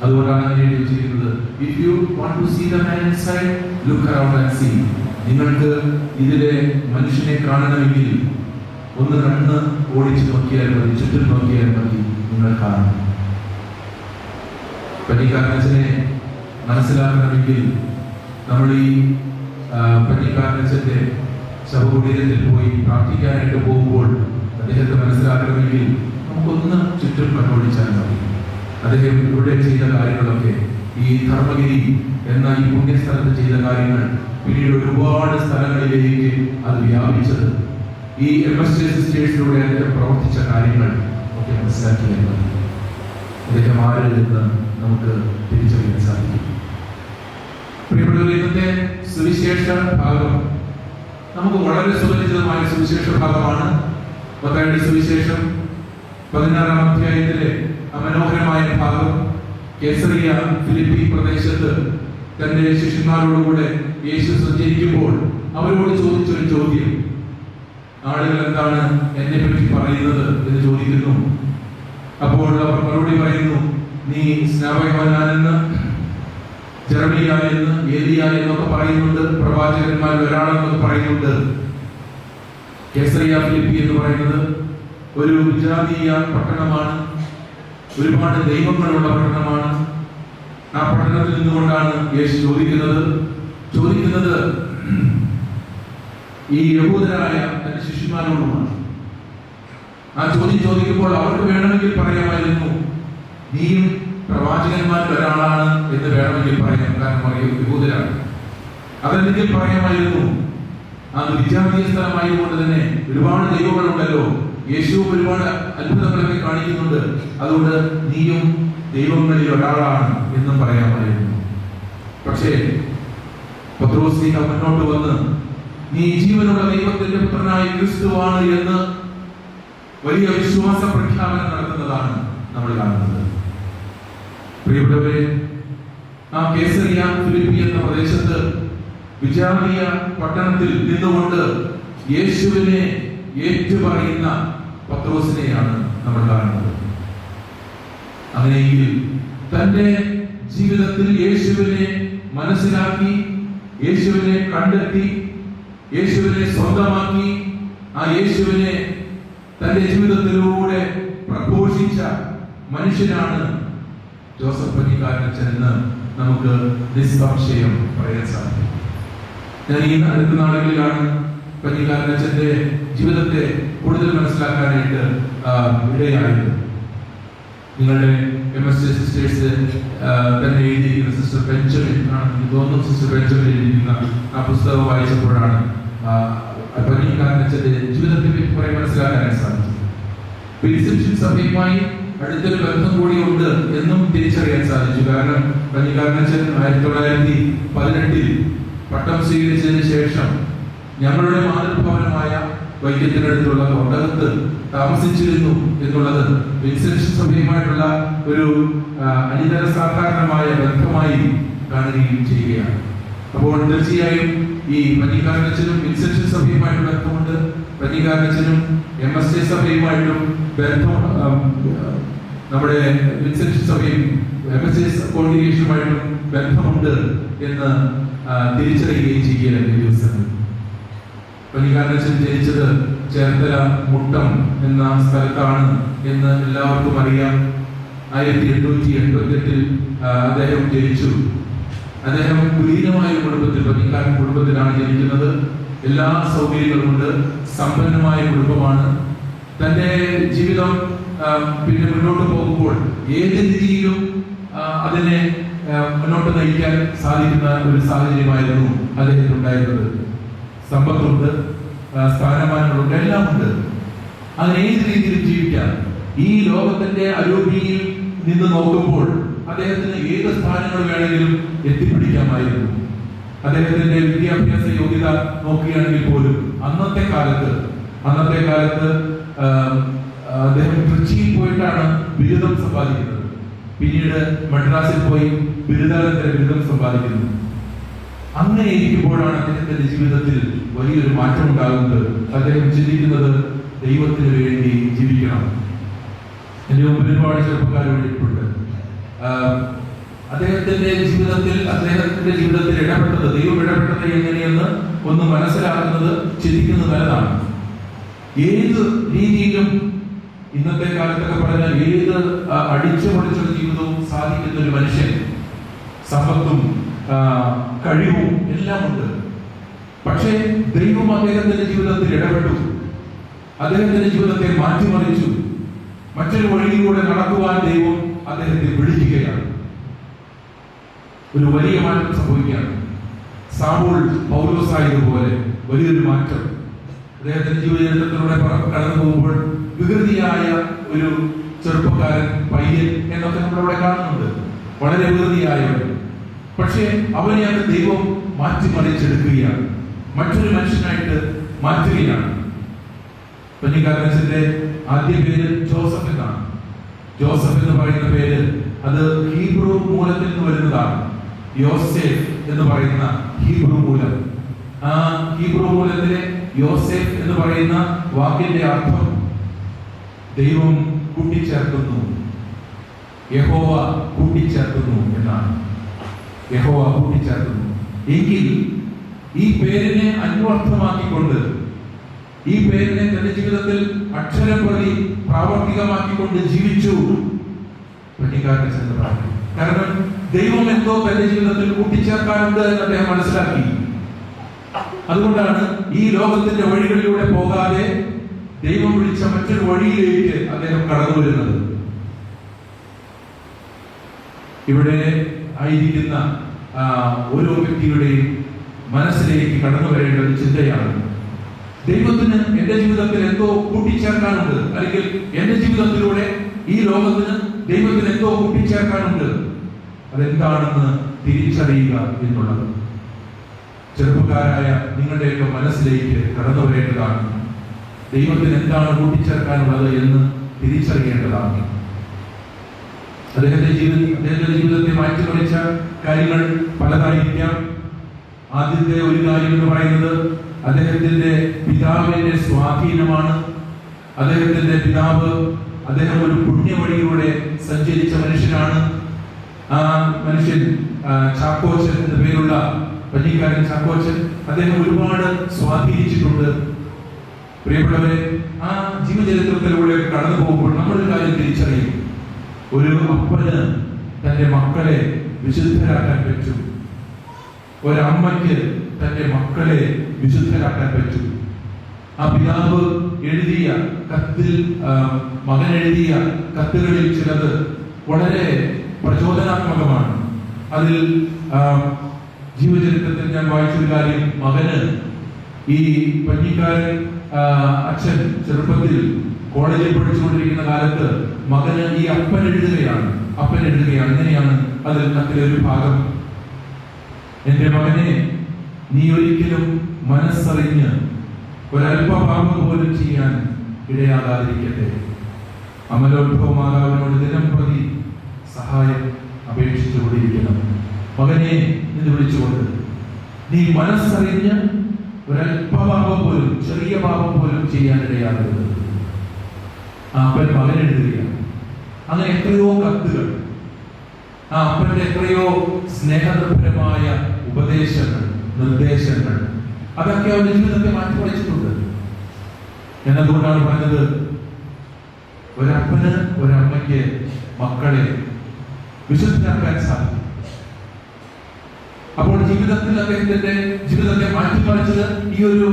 അതുകൊണ്ടാണ് അങ്ങനെ എഴുതി വെച്ചിരിക്കുന്നത്, if you want to see the man inside, look around and see. നിങ്ങൾക്ക് ഇതിലെ മനുഷ്യനെ കാണണമെങ്കിൽ ഒന്ന് കണ്ണ് ഓടിച്ചു നോക്കിയാൽ മതി, ചുറ്റും നോക്കിയാൽ മതി, നിങ്ങൾ കാണും. പന്നിക്കാരനച്ഛനെ മനസ്സിലാക്കണമെങ്കിൽ നമ്മൾ ഈ പന്നിക്കാരനച്ഛന്റെ ശവകുടീരത്തിൽ പോയി പ്രാർത്ഥിക്കാനായിട്ട് പോകുമ്പോൾ അദ്ദേഹത്തെ മനസ്സിലാക്കണമെങ്കിൽ നമുക്കൊന്ന് ചുറ്റും കണ്ണോടിച്ചാൽ മതി. അദ്ദേഹം ഇവിടെ ചെയ്ത കാര്യങ്ങളൊക്കെ, ഈ ധർമ്മഗിരി എന്ന ഈ പുണ്യസ്ഥലത്ത് ചെയ്ത കാര്യങ്ങൾ പിന്നീട് ഒരുപാട് സ്ഥലങ്ങളിലേക്ക് അത് വ്യാപിച്ചത്, ഈ MSJ സിസ്റ്റേഴ്സിലൂടെ അദ്ദേഹം പ്രവർത്തിച്ച കാര്യങ്ങൾ ഒക്കെ മനസ്സിലാക്കിയാൽ മതി. അദ്ദേഹം ആരിൽ നിന്ന് നമുക്ക് തിരിച്ചറിയാൻ സാധിക്കും. പ്രിയപ്പെട്ടവർ, ഇന്നത്തെ സുവിശേഷ ഭാഗം നമുക്ക് വളരെ സുപരിചിതമായ സുവിശേഷ ഭാഗമാണ്. മത്തായിയുടെ സുവിശേഷം 16-ാം അധ്യായത്തിലെ മനോഹരമായ ഭാഗം. കേസറിയ ഫിലിപ്പി പ്രദേശത്ത് തന്റെ ശിഷ്യന്മാരോടുകൂടെ യേശു സഞ്ചരിക്കുമ്പോൾ അവരോട് ചോദിച്ചൊരു ചോദ്യം, ആളുകൾ എന്താണ് എന്നെ പറ്റി പറയുന്നത് എന്ന് ചോദിക്കുന്നു. അപ്പോൾ അവർ മറുപടി പറയുന്നു, നീ സ്നാപകനാണെന്ന്, ജെറമിയ എന്ന്, ഏലിയ എന്നൊക്കെ പറയുന്നുണ്ട്, പ്രവാചകന്മാരിൽ ഒരാളെന്നൊക്കെ പറയുന്നുണ്ട്. കേസറിയ ഫിലിപ്പി എന്ന് പറയുന്നത് ഒരു വിജാതീയ പട്ടണമാണ്, ഒരുപാട് ദൈവങ്ങളുള്ള പട്ടണമാണ്. ആ പട്ടണത്തിൽ നിന്നുകൊണ്ടാണ് യേശു ചോദിക്കുന്നത് ഈ യഹൂദരായ തന്റെ ശിഷ്യന്മാരോടുമാണ്. ആ ചോദ്യം ചോദിക്കുമ്പോൾ അവർക്ക് വേണമെങ്കിൽ പറയാമായിരുന്നു, നീയും പ്രവാചകന്മാരിൽ ഒരാളാണ് എന്ന് വേണമെങ്കിൽ പറയാം, കാരണം യഹൂദരാണ്. അതല്ലെങ്കിൽ പറയാമായിരുന്നു, അത് വിജാതീയ സ്ഥലമായതുകൊണ്ട് തന്നെ ഒരുപാട് ദൈവങ്ങളുണ്ടല്ലോ, യേശു ഒരുപാട് അത്ഭുതങ്ങളൊക്കെ കാണിക്കുന്നുണ്ട്, അതുകൊണ്ട് നീയും ദൈവങ്ങളിൽ ഒരാളാണ് എന്നും പറയാമായിരുന്നു. പക്ഷേ പത്രോസ് മുന്നോട്ട് വന്ന് നീ ജീവനുള്ള ദൈവത്തിന്റെ പുത്രനായ ക്രിസ്തുവാണ് എന്ന് വലിയ വിശ്വാസ പ്രഖ്യാപനം നടത്തുന്നതാണ് നമ്മൾ കാണുന്നത്. പ്രിയപ്പെട്ടവരെ, ആ കേസറിയ ഫിലിപ്പി എന്ന പ്രദേശത്ത് വിജാതീയ പട്ടണത്തിൽ നിന്നുകൊണ്ട് യേശുവിനെ ഏറ്റുപറയുന്ന പത്രോസിനെയാണ് നമ്മൾ കാണുന്നത്. അങ്ങനെയെങ്കിൽ തന്റെ ജീവിതത്തിൽ യേശുവിനെ മനസ്സിലാക്കി, യേശുവിനെ കണ്ടെത്തി, യേശുവിനെ സ്വന്തമാക്കി, ആ യേശുവിനെ തന്റെ ജീവിതത്തിലൂടെ പ്രഘോഷിച്ച മനുഷ്യനാണ് ജോസഫ് പന്നിക്കാരനച്ഛൻ എന്ന് നമുക്ക് നിസ്സംശയം പറയാൻ സാധിക്കും. ഞാൻ ഈ അടുത്ത നാളുകളിലാണ് പന്നിക്കാരനച്ഛന്റെ ജീവിതത്തെ കൂടുതൽ മനസ്സിലാക്കാനായിട്ട് ഇടയായത്. നിങ്ങളുടെ MSJ സിസ്റ്റേഴ്സ് തന്നെ എഴുതിയിരിക്കുന്ന സിസ്റ്റർ ബെഞ്ചമിൻ ആണെന്ന് തോന്നുന്നു, സിസ്റ്റർ ബെഞ്ചമിൻ എഴുതിയിരിക്കുന്ന ആ പുസ്തകം വായിച്ചപ്പോഴാണ് പന്നിക്കാരനച്ഛന്റെ ജീവിതത്തെ പറ്റി കുറെ മനസ്സിലാക്കാനായി സാധിച്ചത്. വിൻസെൻഷൻ സഭയുമായി അടുത്തൊരു ബന്ധം കൂടിയുണ്ട് എന്നും തിരിച്ചറിയാൻ സാധിച്ചു. കാരണം പന്നിക്കാരനച്ഛൻ 1918 പട്ടം സ്വീകരിച്ചതിന് ശേഷം ഞങ്ങളുടെ മാതൃഭവനമായ വൈദ്യത്തിനടുത്തുള്ള കൊണ്ടകത്ത് താമസിച്ചിരുന്നു എന്നുള്ളത് വിൻസെൻഷൻ സഭയുമായിട്ടുള്ള ഒരു അനിതര സാധാരണമായ ബന്ധമായി കാണുകയും ചെയ്യുകയാണ്. അപ്പോൾ തീർച്ചയായും ഈ പന്നിക്കാരനച്ഛനും വിൻസെൻഷൻ സഭയുമായിട്ട് ബന്ധമുണ്ട്, പന്നിക്കാരനച്ഛനും MSJ സഭയുമായിട്ടും ബന്ധം, നമ്മുടെ വിൻസെൻഷൻ സഭയും MSJ കോൺഗ്രിഗേഷനുമായിട്ടും ബന്ധമുണ്ട് എന്ന് തിരിച്ചറിയുകയും ചെയ്യുകയാണ് ഈ ദിവസങ്ങൾ. പന്നിക്കാരനച്ഛൻ ജനിച്ചത് ചേർത്തല മുട്ടം എന്ന സ്ഥലത്താണ് എന്ന് എല്ലാവർക്കും അറിയാം. 1888 അദ്ദേഹം ജനിച്ചു. അദ്ദേഹം കുലീനമായ കുടുംബത്തിൽ, പന്നിക്കാരൻ കുടുംബത്തിലാണ് ജനിക്കുന്നത്. എല്ലാ സൗകര്യങ്ങളുമുണ്ട്, സമ്പന്നമായ കുടുംബമാണ്. തന്റെ ജീവിതം പിന്നെ മുന്നോട്ട് പോകുമ്പോൾ ഏത് രീതിയിലും അതിനെ മുന്നോട്ട് നയിക്കാൻ സാധിക്കുന്ന ഒരു സാഹചര്യമായിരുന്നു അദ്ദേഹത്തിനുണ്ടായിരുന്നത്. സമ്പത്തുണ്ട്, സ്ഥാനമാനങ്ങളുണ്ട്, എല്ലാം ഉണ്ട്. അതിന് ഏത് രീതിയിലും ജീവിക്കാം. ഈ ലോകത്തിന്റെ അരൂപിയിൽ നിന്ന് നോക്കുമ്പോൾ അദ്ദേഹത്തിന് ഏത് സ്ഥാനങ്ങൾ വേണമെങ്കിലും എത്തിപ്പിടിക്കാമായിരുന്നു. അദ്ദേഹത്തിന്റെ വിദ്യാഭ്യാസ യോഗ്യത നോക്കുകയാണെങ്കിൽ പോലും അന്നത്തെ കാലത്ത് അദ്ദേഹം ട്രിച്ചിയിൽ പോയിട്ടാണ് ബിരുദം സമ്പാദിക്കുന്നത്. പിന്നീട് മദ്രാസിൽ പോയി ബിരുദാനന്തര ബിരുദം സമ്പാദിക്കുന്നു. അങ്ങനെ ഇരിക്കുമ്പോഴാണ് അദ്ദേഹത്തിന്റെ ജീവിതത്തിൽ വലിയൊരു മാറ്റം ഉണ്ടാകുന്നത്. അദ്ദേഹം ചിന്തിക്കുന്നത് ദൈവത്തിന് വേണ്ടി ജീവിക്കണം. എന്റെ മുമ്പിൽ ഒരുപാട് ചെറുപ്പക്കാർ വേണ്ടിയിട്ടുണ്ട്. അദ്ദേഹത്തിന്റെ ജീവിതത്തിൽ ഇടപെട്ടത്, ദൈവം ഇടപെട്ടത് എങ്ങനെയെന്ന് ഒന്ന് മനസ്സിലാക്കുന്നത്, ചിന്തിക്കുന്നത് നല്ലതാണ്. ഏത് രീതിയിലും ഇന്നത്തെ കാലത്തൊക്കെ പറഞ്ഞാൽ ഏത് അടിച്ചു പൊളിച്ചൊരു ജീവിതവും സാധിക്കുന്ന ഒരു മനുഷ്യൻ, സമ്പത്തും കഴിവും എല്ലാം ഉണ്ട്. പക്ഷേ ദൈവം അദ്ദേഹത്തിന്റെ ജീവിതത്തിൽ ഇടപെട്ടു, അദ്ദേഹത്തിന്റെ ജീവിതത്തെ മാറ്റിമറിച്ചു. മറ്റൊരു വഴിയിലൂടെ നടക്കുവാൻ ദൈവം അദ്ദേഹത്തെ വിളിക്കുകയാണ്. ഒരു വലിയ മാറ്റം സംഭവിക്കുകയാണ്. സാവൂൾ പൗലോസായതുപോലെ വലിയൊരു മാറ്റം അദ്ദേഹത്തിന്റെ ജീവചരിത്രത്തിലൂടെ കടന്നു പോകുമ്പോൾ വികൃതിയായ ഒരു ചെറുപ്പക്കാരൻ, പയ്യൻ എന്നൊക്കെ നമ്മളവിടെ കാണുന്നുണ്ട്. വളരെ വികൃതിയായവൻ. പക്ഷേ അവനെ അത് ദൈവം മാറ്റിമറിച്ചെടുക്കുകയാണ്, മറ്റൊരു മനുഷ്യനായിട്ട് മാറ്റുകയാണ്. പഞ്ഞിക്കാരൻസിന്റെ ആദ്യ പേര് ജോസഫ് എന്നാണ്. ജോസഫ് എന്ന് പറയുന്ന പേര് അത് ഹീബ്രു മൂലത്തിൽ നിന്ന് വരുന്നതാണ്. യോസേഫ് എന്ന് പറയുന്ന ഹീബ്രു മൂലം. ആ ഹീബ്രു മൂലത്തിലെ യോസേഫ് എന്ന് പറയുന്ന വാക്കിന്റെ അർത്ഥം ദൈവം കൂട്ടിച്ചേർക്കുന്നു, യഹോവ കൂട്ടിച്ചേർക്കുന്നു എന്നാണ്. യഹോവ കൂട്ടിച്ചേർക്കുന്നു. എങ്കിൽ ഈ പേരിനെ അന്വർത്ഥമാക്കിക്കൊണ്ട്, ഈ പേരിനെ തന്റെ ജീവിതത്തിൽ അക്ഷരം പ്രതി പ്രാവർത്തികമാക്കിക്കൊണ്ട് ജീവിച്ചു പഞ്ഞിക്കാരൻ എന്ന് പറഞ്ഞു. കാരണം ദൈവം എന്തോ തന്റെ ജീവിതത്തിൽ കൂട്ടിച്ചേർക്കാനുണ്ട് എന്ന് അദ്ദേഹം മനസ്സിലാക്കി. അതുകൊണ്ടാണ് ഈ ലോകത്തിന്റെ വഴികളിലൂടെ പോകാതെ ദൈവം വിളിച്ച മറ്റൊരു വഴിയിലേക്ക് അദ്ദേഹം കടന്നു വരുന്നത്. ഇവിടെ ആയിരിക്കുന്ന ഓരോ വ്യക്തിയുടെയും മനസ്സിലേക്ക് കടന്നു വരേണ്ട ഒരു ചിന്തയാണ്, ദൈവത്തിന് എന്റെ ജീവിതത്തിൽ എന്തോ കൂട്ടിച്ചേർക്കാനുണ്ട്, അല്ലെങ്കിൽ എന്റെ ജീവിതത്തിലൂടെ ഈ ലോകത്തിന് ദൈവത്തിന് എന്തോ കൂട്ടിച്ചേർക്കാനുണ്ട്. അതെന്താണെന്ന് തിരിച്ചറിയുക എന്നുള്ളത് ചെറുപ്പക്കാരായ നിങ്ങളുടെയൊക്കെ മനസ്സിലേക്ക് കടന്നു വരേണ്ടതാണ്. ദൈവത്തിന് എന്താണ് കൂട്ടിച്ചേർക്കാനുള്ളത് എന്ന് തിരിച്ചറിയേണ്ടതാണ്. അദ്ദേഹത്തിന്റെ ജീവിതത്തെ മാറ്റിമറിച്ച കാര്യങ്ങൾ പലതായിരിക്കാം. ആദ്യത്തെ ഒരു കാര്യം എന്ന് പറയുന്നത് അദ്ദേഹത്തിന്റെ പിതാവിന്റെ സ്വാധീനമാണ്. അദ്ദേഹത്തിന്റെ പിതാവ്, അദ്ദേഹം ഒരു പുണ്യവഴിയിലൂടെ സഞ്ചരിച്ച മനുഷ്യനാണ്. ആ മനുഷ്യൻ ചാക്കോച്ചൻ എന്ന പേരുള്ള പഞ്ഞിക്കാരൻ ചാക്കോച്ചൻ, അദ്ദേഹം ഒരുപാട് സ്വാധീനിച്ചിട്ടുണ്ട്. പ്രിയപ്പെട്ടവരെ, ആ ജീവചരിത്രത്തിലൂടെ കടന്നു പോകുമ്പോൾ നമ്മളൊരു കാര്യം തിരിച്ചറിയും, ഒരു അപ്പന് തന്റെ മക്കളെ വിശുദ്ധരാക്കാൻ പറ്റും, ഒരമ്മയ്ക്ക് തന്റെ മക്കളെ വിശുദ്ധരാക്കാൻ പറ്റും. ആ പിതാവ് എഴുതിയ കത്തിൽ, മകൻ എഴുതിയ കത്തുകളിൽ ചിലത് വളരെ പ്രചോദനാത്മകമാണ്. അതിൽ ജീവചരിത്രത്തിൽ ഞാൻ വായിച്ചൊരു കാര്യം, മകന് ഈ പഞ്ഞിക്കാരൻ അച്ഛൻ ചെറുപ്പത്തിൽ കോളേജിൽ പഠിച്ചുകൊണ്ടിരിക്കുന്ന കാലത്ത് മകന് ഈ അപ്പൻ എഴുതുകയാണ്. ഇങ്ങനെയാണ് അതിൽ കത്തിലെ ഒരു ഭാഗം: എന്റെ മകനെ, നീ ഒരിക്കലും മനസ്സറിഞ്ഞ് ഒരല്പപാപം പോലും ചെയ്യാൻ ഇടയാകാതിരിക്കട്ടെ. അമലോത്ഭവ മാതാവിനോട് ദിനം പ്രതി സഹായം അപേക്ഷിച്ചു കൊണ്ടിരിക്കണം. മകനെ എന്ന് വിളിച്ചുകൊണ്ട് നീ മനസ്സറിഞ്ഞ് ഒരല്പപാപം പോലും, ചെറിയ പാപം പോലും ചെയ്യാൻ ഇടയാകരുത്. ആ അപ്പൻ മകൻ എഴുതുകയാണ്. അങ്ങനെ എത്രയോ കത്തുകൾ, ആ അപ്പന്റെ എത്രയോ സ്നേഹനിർഭരമായ ഉപദേശങ്ങൾ, നിർദ്ദേശങ്ങൾ, അതൊക്കെ അവരുടെ ജീവിതത്തെ മാറ്റിമറിച്ചിട്ടുണ്ട്. എന്നതുകൊണ്ടാണ് പറഞ്ഞത്, ഒരപ്പന് ഒരമ്മയ്ക്ക് മക്കളെ വിശുദ്ധരാക്കാൻ സാധിക്കും. അപ്പോൾ ജീവിതത്തിൽ അദ്ദേഹത്തിന്റെ ജീവിതത്തെ മാറ്റിമറിച്ചത് ഈ ഒരു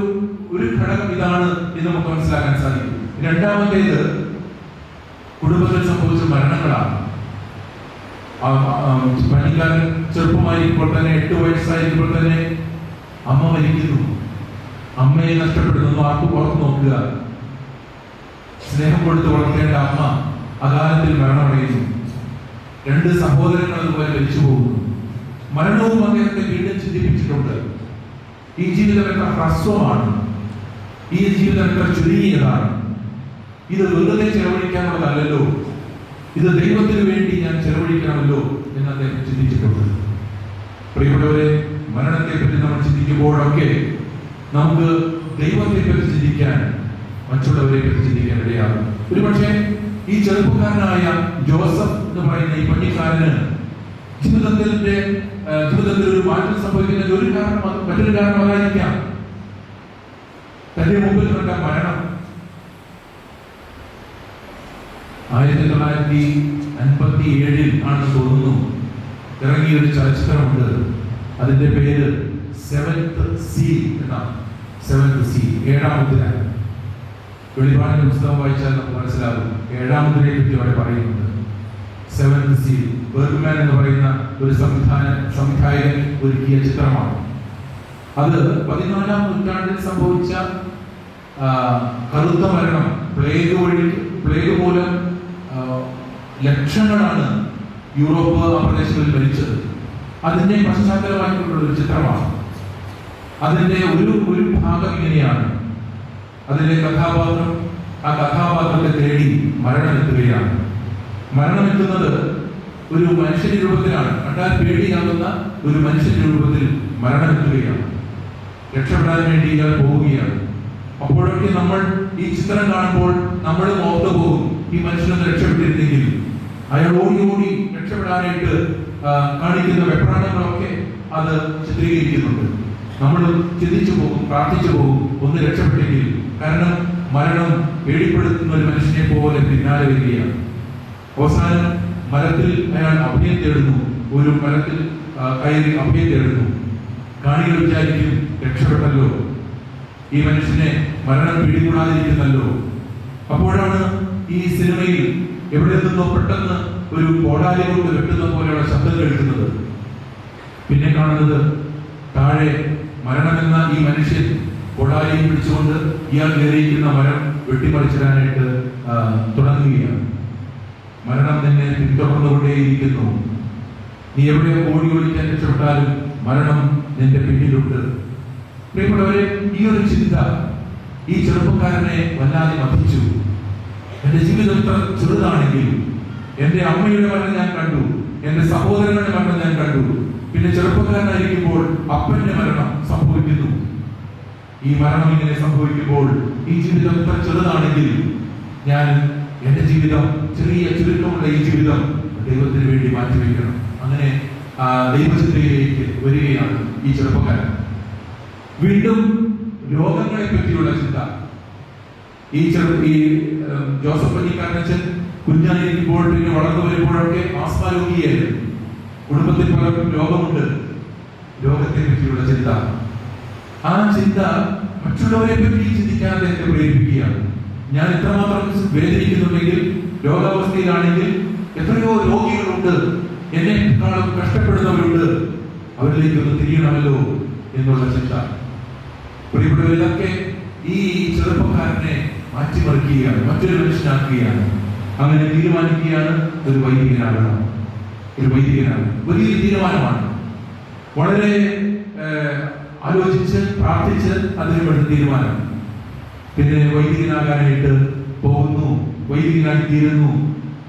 ഘടകം ഇതാണ് എന്ന് നമുക്ക് മനസ്സിലാക്കാൻ സാധിക്കും. രണ്ടാമത്തേത് കുടുംബത്തിൽ സംഭവിച്ച മരണങ്ങളാണ്. പണിക്കാരൻ ചെറുപ്പമായിരിക്കുമ്പോൾ തന്നെ, 8 വയസ്സായിരിക്കുമ്പോൾ തന്നെ അമ്മ മരിക്കുന്നു. അമ്മയെ നഷ്ടപ്പെടുന്നു. ആർക്കും പുറത്ത് നോക്കുക. സ്നേഹം കൊടുത്ത് വളർത്തേണ്ട അമ്മ അകാലത്തിൽ മരണമടയുന്നു. 2 സഹോദരങ്ങൾ അതുപോലെ മരിച്ചു പോകുന്നു. മരണവും അദ്ദേഹത്തെ വീണ്ടും ചിന്തിപ്പിച്ചിട്ടുണ്ട്. ഈ ജീവിതം എത്ര ഹ്രസ്വമാണ്, ഈ ജീവിതം എത്ര ചുരുങ്ങിയതാണ്, ഇത് വെറുതെ ചെലവഴിക്കാനുള്ളതല്ലോ, ഇത് ദൈവത്തിന് വേണ്ടി ഞാൻ ചെലവഴിക്കണമല്ലോ എന്ന് അദ്ദേഹം ചിന്തിച്ചിട്ടുണ്ട്. പ്രിയപ്പെട്ടവരെ, മരണത്തെ പറ്റി നമ്മൾ ചിന്തിക്കുമ്പോഴൊക്കെ നമുക്ക് ദൈവത്തെ പറ്റി ചിന്തിക്കാൻ, മറ്റുള്ളവരെ പറ്റി ചിന്തിക്കാൻ ഇടയാകും. ഒരുപക്ഷെ ഈ ചെറുപ്പക്കാരനായ ജോസഫ് എന്ന് പറയുന്ന ഈ പണിക്കാരന് ജീവിതത്തിൽ ഒരു മാറ്റം സംഭവിക്കുന്നതിന് ഒരു കാരണം മറ്റൊരു കാരണം അതായിരിക്കാം. തന്റെ മുമ്പിൽ കണ്ട മരണം. 1957 ആണെന്ന് തോന്നുന്നു ഇറങ്ങിയ ഒരു ചലച്ചിത്രമുണ്ട്. അതിന്റെ പേര് സെവൻത് സീൽ എന്നാണ്. സെവൻത് സീൽ, ഏഴാം മുദ്ര. വെളിപാടിന്റെ പുസ്തകം വായിച്ചാൽ നമുക്ക് മനസ്സിലാകും ഏഴാം മുദ്രയെ പറ്റി അവിടെ പറയുന്നുണ്ട്. സെവൻത് സീൽ ബെർഗ്മാൻ എന്ന് പറയുന്ന ഒരു സംവിധായകൻ ഒരുക്കിയ ചിത്രമാണ്. അത് 14-ാം നൂറ്റാണ്ടിൽ സംഭവിച്ച കറുത്ത മരണം, പ്ലേഗ് മൂലം ലക്ഷങ്ങളാണ് യൂറോപ്പ് ആ പ്രദേശങ്ങളിൽ മരിച്ചത്. അതിന്റെ പശ്ചാത്തലമായിട്ടുള്ള ഒരു ചിത്രമാണ്. അതിന്റെ ഒരു ഭാഗം ഇങ്ങനെയാണ്. അതിലെ കഥാപാത്രം ആ കഥാപാത്രത്തെ തേടി മരണമെത്തുകയാണ്. മരണമെത്തുന്നത് ഒരു മനുഷ്യന്റെ രൂപത്തിലാണ്. കണ്ടാൽ പേടിയാകുന്ന ഒരു മനുഷ്യന്റെ രൂപത്തിൽ മരണമെത്തുകയാണ്. രക്ഷപ്പെടാൻ വേണ്ടി ഇയാൾ പോവുകയാണ്. അപ്പോഴൊക്കെ നമ്മൾ ഈ ചിത്രം കാണുമ്പോൾ നമ്മൾ ഓർത്തു പോകും, ഈ മനുഷ്യനൊന്ന് രക്ഷപ്പെട്ടിരുന്നെങ്കിൽ. അയാൾ ഓടി രക്ഷപ്പെടാനായിട്ട് കാണിക്കുന്ന വെപ്രാണങ്ങളൊക്കെ അത് ചിത്രീകരിക്കുന്നുണ്ട്. നമ്മൾ ചിന്തിച്ചു പോകും, പ്രാർത്ഥിച്ചു പോകും, ഒന്ന് രക്ഷപ്പെട്ടെങ്കിൽ. കാരണം മരണം പേടിപ്പെടുത്തുന്ന ഒരു മനുഷ്യനെ പോലെ പിന്നാലെ വരികയാണ്. അവസാനം മരത്തിൽ അയാൾ അഭയം തേടുന്നു. ഒരു മരത്തിൽ കയറി അഭയം തേടുന്നു. കാണികൾ വിചാരിക്കും, രക്ഷപ്പെട്ടല്ലോ, ഈ മനുഷ്യനെ മരണം പിടികൂടാതിരിക്കുന്നല്ലോ. അപ്പോഴാണ് ഈ സിനിമയിൽ എവിടെ നിന്നോ പെട്ടെന്ന് ഒരു കോടാലി കൊണ്ട് വെട്ടുന്ന പോലെയുള്ള ശബ്ദം കേൾക്കുന്നത്. പിന്നെ കാണുന്നത് താഴെ മരണമെന്ന ഈ മനുഷ്യൻ കോടാലിയും പിടിച്ചുകൊണ്ട് ഇയാൾ കയറിയിരിക്കുന്ന മരം വെട്ടിപ്പറിച്ചിടാനായിട്ട് തുടങ്ങുകയാണ്. മരണം നിന്നെ പിന്തുടർന്നുകൊണ്ടേയിരിക്കുന്നു. നീ എവിടെയോ ഓടി ഒളിക്കാൻ രക്ഷപ്പെട്ടാലും മരണം നിന്റെ പിന്നിലുണ്ട്. പ്രിയപ്പെട്ടവരെ, ഈ ഒരു ചിന്ത ഈ ചെറുപ്പക്കാരനെ വല്ലാതെ മതിച്ചു. എന്റെ ജീവിതം ഇത്ര ചെറുതാണെങ്കിൽ, എന്റെ അമ്മയുടെ മരണം ഞാൻ കണ്ടു, എന്റെ സഹോദരങ്ങളുടെ മരണം ഞാൻ കണ്ടു, പിന്നെ ചെറുപ്പക്കാരനായിരിക്കുമ്പോൾ അപ്പന്റെ മരണം സംഭവിക്കുന്നു. ഈ മരണം ഇങ്ങനെ സംഭവിക്കുമ്പോൾ ഈ ജീവിതം ഇത്ര ചെറുതാണെങ്കിൽ ഞാൻ എന്റെ ജീവിതം, ചെറിയ ചുരുക്കമുള്ള ഈ ജീവിതം ദൈവത്തിന് വേണ്ടി മാറ്റിവെക്കണം. അങ്ങനെ ദൈവചിന്തയിലേക്ക് വരികയാണ് ഈ ചെറുപ്പക്കാരൻ. വീണ്ടും രോഗങ്ങളെ പറ്റിയുള്ള ചിന്ത. ഈ ജോസഫ് പള്ളിക്കാരനച്ഛൻ കുഞ്ഞായിരിക്കുമ്പോൾ പിന്നെ വളർന്നു വരുമ്പോഴൊക്കെ ആസ്മ രോഗിയായിരുന്നു. കുടുംബത്തിൽ പലർക്കും രോഗമുണ്ട്. രോഗത്തെ പറ്റിയുള്ള ചിന്ത. ആ ചിന്ത മറ്റുള്ളവരെ പറ്റി ചിന്തിക്കാൻ അദ്ദേഹത്തെ പ്രേരിപ്പിക്കുകയാണ്. ഞാൻ എത്രമാത്രം വേദനിക്കുന്നുണ്ടെങ്കിൽ, രോഗാവസ്ഥയിലാണെങ്കിൽ എത്രയോ രോഗികളുണ്ട്, എന്നെക്കാളും കഷ്ടപ്പെടുന്നവരുണ്ട്, അവരിലേക്ക് ഒന്ന് തിരിയണമല്ലോ എന്നുള്ള ചിന്ത. പ്രിയപ്പെട്ടവരിലൊക്കെ ഈ ചെറുപ്പക്കാരനെ മാറ്റിമറിക്കുകയാണ്, മറ്റൊരു മനുഷ്യനാക്കുകയാണ്. അങ്ങനെ തീരുമാനിക്കുകയാണ്, ഒരു വൈദികനാകണം. വലിയൊരു തീരുമാനമാണ്. വളരെ ആലോചിച്ച് പ്രാർത്ഥിച്ച് അതിനുവേണ്ട തീരുമാനം. പിന്നെ വൈദികനാകാനായിട്ട് പോകുന്നു, വൈദികനായി തീരുന്നു.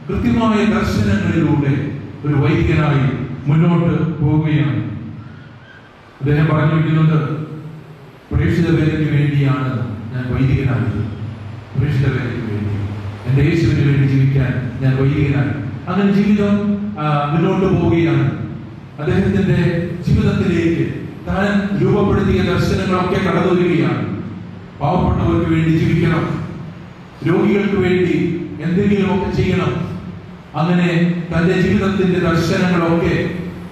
കൃത്യമായ ദർശനങ്ങളിലൂടെ ഒരു വൈദികനായി മുന്നോട്ട് പോവുകയാണ്. അദ്ദേഹം പറഞ്ഞു വയ്ക്കുന്നുണ്ട്, പ്രേക്ഷിത വേലയ്ക്ക് വേണ്ടിയാണ് ഞാൻ വൈദികനായത്. പ്രേക്ഷിത വേലയ്ക്ക് വേണ്ടി, എന്റെ യേശുവിന് വേണ്ടി ജീവിക്കാൻ ഞാൻ വൈദികനായി. അങ്ങനെ ജീവിതം മുന്നോട്ട് പോവുകയാണ്. അദ്ദേഹത്തിന്റെ ജീവിതത്തിലേക്ക് താൻ രൂപപ്പെടുത്തിയ ദർശനങ്ങളൊക്കെ കടന്നു വരികയാണ്. പാവപ്പെട്ടവർക്ക് വേണ്ടി ജീവിക്കണം, രോഗികൾക്ക് വേണ്ടി എന്തെങ്കിലുമൊക്കെ ചെയ്യണം. അങ്ങനെ തന്റെ ജീവിതത്തിന്റെ ദർശനങ്ങളൊക്കെ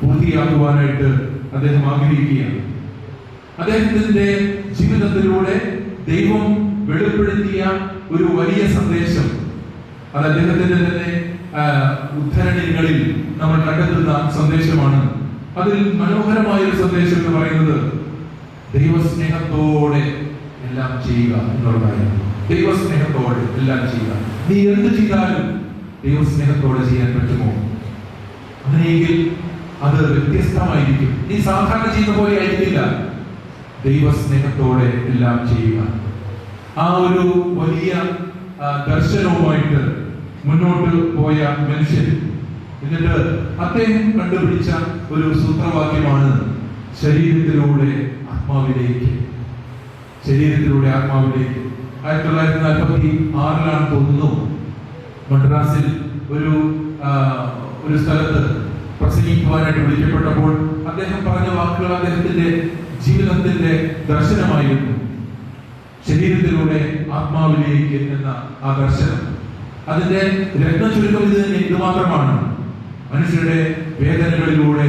പൂർത്തിയാക്കുവാനായിട്ട് അദ്ദേഹം ആഗ്രഹിക്കുകയാണ്. അദ്ദേഹത്തിന്റെ ജീവിതത്തിലൂടെ ദൈവം വെളിപ്പെടുത്തിയ ഒരു വലിയ സന്ദേശം, അത് അദ്ദേഹത്തിന്റെ തന്നെ ഉദ്ധരണികളിൽ നമ്മൾ കണ്ടെത്തുന്ന സന്ദേശമാണ്. അതിൽ മനോഹരമായ ഒരു സന്ദേശം എന്ന് പറയുന്നത് ദൈവസ്നേഹത്തോടെ എല്ലാം ചെയ്യുക എന്നുള്ളതായിരുന്നു. ദൈവസ്നേഹത്തോടെ എല്ലാം ചെയ്യുക. നീ എന്ത് ചെയ്താലും ദൈവസ്നേഹത്തോടെ ചെയ്യാൻ പറ്റുമോ? അങ്ങനെയെങ്കിൽ അത് വ്യത്യസ്തമായിരിക്കും. നീ സാധാരണ ചെയ്യുന്ന പോലെ ആയിരിക്കില്ല. ദൈവസ്നേഹത്തോടെ എല്ലാം ചെയ്യുക. ആ ഒരു വലിയ ദർശനവുമായിട്ട് മുന്നോട്ട് പോയ മനുഷ്യൻ, എന്നിട്ട് അദ്ദേഹം കണ്ടുപിടിച്ച ഒരു സൂത്രവാക്യമാണ് ശരീരത്തിലൂടെ ആത്മാവിലേക്ക്. 1946 തോന്നുന്നു, മദ്രാസിൽ ഒരു സ്ഥലത്ത് പ്രസംഗിക്കുവാനായിട്ട് വിളിക്കപ്പെട്ടപ്പോൾ അദ്ദേഹം പറഞ്ഞ വാക്കുകൾ അദ്ദേഹത്തിന്റെ ജീവിതത്തിന്റെ ദർശനമായിരുന്നു. ശരീരത്തിലൂടെ ആത്മാവിലേക്ക് എന്ന ആ ദർശനം, അതിന്റെ രത്നചുരുക്കം ഇത് മാത്രമാണ്. മനുഷ്യരുടെ വേദനകളിലൂടെ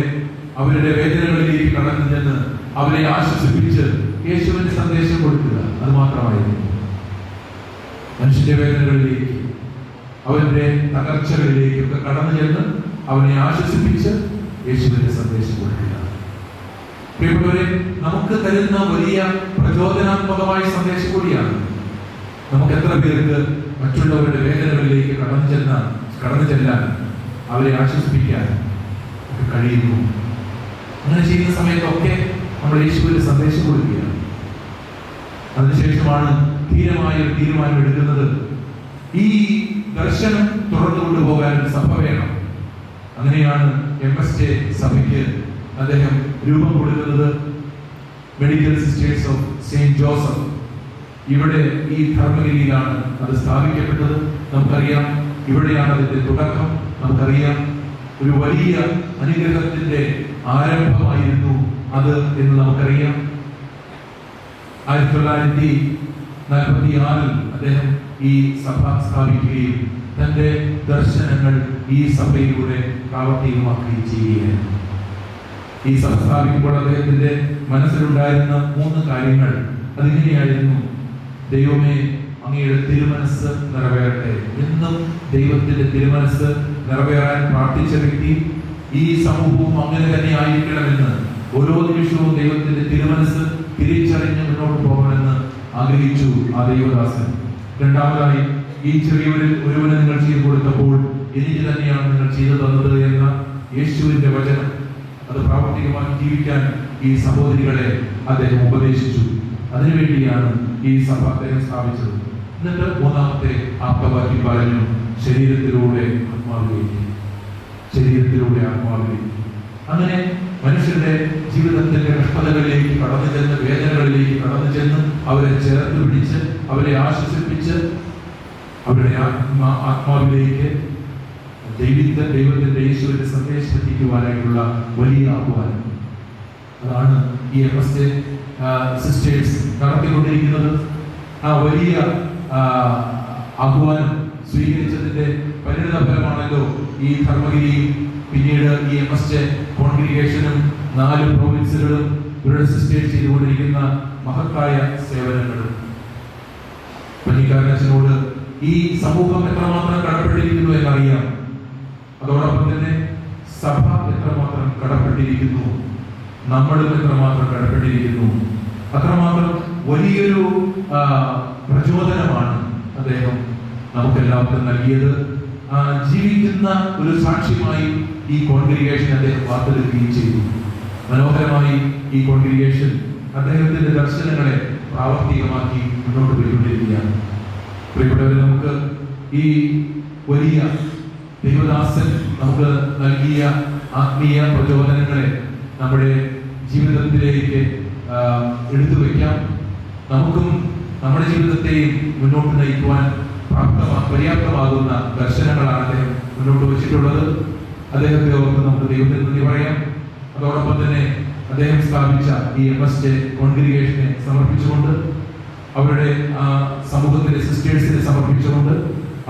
അവരുടെ വേദനകളിലേക്ക് കടന്നു ചെന്ന് അവരെ ആശ്വസിപ്പിച്ച് യേശുവിന്റെ സന്ദേശം കൊടുക്കുക, അത് മാത്രമായിരുന്നു. മനുഷ്യന്റെ വേദനകളിലേക്ക്, അവരുടെ തകർച്ചകളിലേക്കൊക്കെ കടന്നു ചെന്ന് അവനെ ആശ്വസിപ്പിച്ച് യേശുവിന്റെ സന്ദേശം കൊടുക്കുക. പ്രിയപ്പെട്ടവരെ, നമുക്ക് തരുന്ന വലിയ പ്രചോദനാത്മകമായ സന്ദേശം കൂടിയാണ്. നമുക്ക് എത്ര പേർക്ക് മറ്റുള്ളവരുടെ വേദനകളിലേക്ക് കടന്നു ചെല്ലാൻ അവരെ ആശ്വസിപ്പിക്കാൻ കഴിയുന്നു? അങ്ങനെ ചെയ്യുന്ന സമയത്തൊക്കെ നമ്മൾ യേശുവിന്റെ സന്ദേശം കൊടുക്കുകയാണ്. അതിനുശേഷമാണ് ധീരമായ ഒരു തീരുമാനം എടുക്കുന്നത്. ഈ ദർശനം തുറന്നു കൊണ്ടുപോകാൻ സഭ വേണം. അങ്ങനെയാണ് MSJ സഭയ്ക്ക് അദ്ദേഹം രൂപം കൊടുക്കുന്നത്. Medical sisters of Saint Joseph, ഇവിടെ ഈ ധർമ്മഗിരിയിലാണ് അത് സ്ഥാപിക്കപ്പെട്ടത്. നമുക്കറിയാം, ഇവിടെയാണ് അതിന്റെ തുടക്കം. നമുക്കറിയാം, ഒരു വലിയ അനുഗ്രഹത്തിന്റെ ആരംഭമായിരുന്നു അത് എന്ന് നമുക്കറിയാം. 1946 അദ്ദേഹം ഈ സഭ സ്ഥാപിക്കുകയും തന്റെ ദർശനങ്ങൾ ഈ സഭയിലൂടെ പ്രാവർത്തികമാക്കുകയും ചെയ്യുകയായിരുന്നു. ഈ സഭ സ്ഥാപിക്കുമ്പോൾ അദ്ദേഹത്തിന്റെ മനസ്സിലുണ്ടായിരുന്ന 3 കാര്യങ്ങൾ അതിങ്ങനെയായിരുന്നു. ദൈവമേ, അങ്ങയുടെ തിരുമനസ് നിറവേറട്ടെ. എന്നും ദൈവത്തിന്റെ തിരുമനസ് നിറവേറാൻ പ്രാർത്ഥിച്ച വ്യക്തി, ഈ സമൂഹവും അങ്ങനെ തന്നെ ആയിരിക്കണമെന്ന്, ഓരോ നിമിഷവും ദൈവത്തിന്റെ തിരുമനസ് തിരിച്ചറിഞ്ഞ് മുന്നോട്ട് പോകണമെന്ന് ആഗ്രഹിച്ചു ആ ദൈവദാസൻ. രണ്ടാമതായി, ഈ ഒരുവനെ നിങ്ങൾ ചെയ്തു കൊടുത്തപ്പോൾ എനിക്ക് തന്നെയാണ് നിങ്ങൾ ചെയ്തു തന്നത് എന്ന യേശുവിന്റെ വചനം, അത് പ്രാവർത്തികമായി ജീവിക്കാൻ ഈ സഹോദരികളെ അദ്ദേഹം ഉപദേശിച്ചു. അതിനുവേണ്ടിയാണ് ഈ സഭ അദ്ദേഹം സ്ഥാപിച്ചത്. എന്നിട്ട് 3ാമത്തെ ആപ്തവാക്യം പറഞ്ഞു, ശരീരത്തിലൂടെ ആത്മാവിലേക്ക്. അങ്ങനെ മനുഷ്യരുടെ ജീവിതത്തിന്റെ കഷ്ടതകളിലേക്ക് കടന്നു ചെന്ന്, വേദനകളിലേക്ക് കടന്നു ചെന്ന് അവരെ ചേർത്ത് പിടിച്ച് അവരെ ആശ്വസിപ്പിച്ച് അവരുടെ ആത്മാവിലേക്ക് ദൈവത്തിന്റെ യേശുവിന്റെ സന്ദേശം എത്തിക്കുവാനായിട്ടുള്ള വലിയ ആഹ്വാനം. അതാണ് ഈ MSJ സിസ്റ്റേഴ്സ് നടത്തിക്കൊണ്ടിരിക്കുന്നത്. ആ വലിയ ആഹ്വാനം സ്വീകരിച്ചതിന്റെ പരിണിത ഫലമാണല്ലോ ഈ ധർമ്മഗിരിയും പിന്നീട് ഈ MSJ കോൺഗ്രിഗേഷനും 4 പ്രൊവിൻസുകളും ഇവരുടെ സിസ്റ്റേഴ്സ് ചെയ്തുകൊണ്ടിരിക്കുന്ന മഹത്തായ സേവനങ്ങളും. പഞ്ഞിക്കാരനോട് ഈ സമൂഹം എത്രമാത്രം കടപ്പെട്ടിരിക്കുന്നു എന്നറിയാം. അതോടൊപ്പം തന്നെ സഭ എത്രമാത്രം കടപ്പെട്ടിരിക്കുന്നു, നമ്മളും എത്രമാത്രം കടപ്പെട്ടിരിക്കുന്നു. അത്രമാത്രം വലിയൊരു പ്രചോദനമാണ് അദ്ദേഹം നമുക്കെല്ലാവർക്കും നൽകിയത്. ജീവിക്കുന്ന ഒരു സാക്ഷ്യമായി ഈ കോൺഗ്രിഗേഷൻ അദ്ദേഹം വാർത്തെടുക്കുകയും ചെയ്തു. മനോഹരമായി ഈ കോൺഗ്രിഗേഷൻ അദ്ദേഹത്തിന്റെ ദർശനങ്ങളെ പ്രാവർത്തികമാക്കി മുന്നോട്ട് പോയിക്കൊണ്ടിരിക്കുകയാണ്. പ്രിയപ്പെട്ടവരെ, നമുക്ക് ഈ വലിയ ദൈവദാസൻ നമുക്ക് നൽകിയ ആത്മീയ പ്രചോദനങ്ങളെ നമ്മുടെ ജീവിതത്തിലേക്ക് എടുത്തു വയ്ക്കാം. നമുക്കും നമ്മുടെ ജീവിതത്തെയും മുന്നോട്ട് നയിക്കുവാൻ പര്യാപ്തമാകുന്ന ദർശനങ്ങളാണ് അദ്ദേഹം മുന്നോട്ട് വെച്ചിട്ടുള്ളത്. അദ്ദേഹത്തെ ഓർത്ത് നമുക്ക് ദൈവത്തിന് നന്ദി പറയാം. അതോടൊപ്പം തന്നെ അദ്ദേഹം സ്ഥാപിച്ച ഈ MSJ കോൺഗ്രിഗേഷനെ സമർപ്പിച്ചുകൊണ്ട്, അവരുടെ സമൂഹത്തിലെ സിസ്റ്റേഴ്സിനെ സമർപ്പിച്ചുകൊണ്ട്,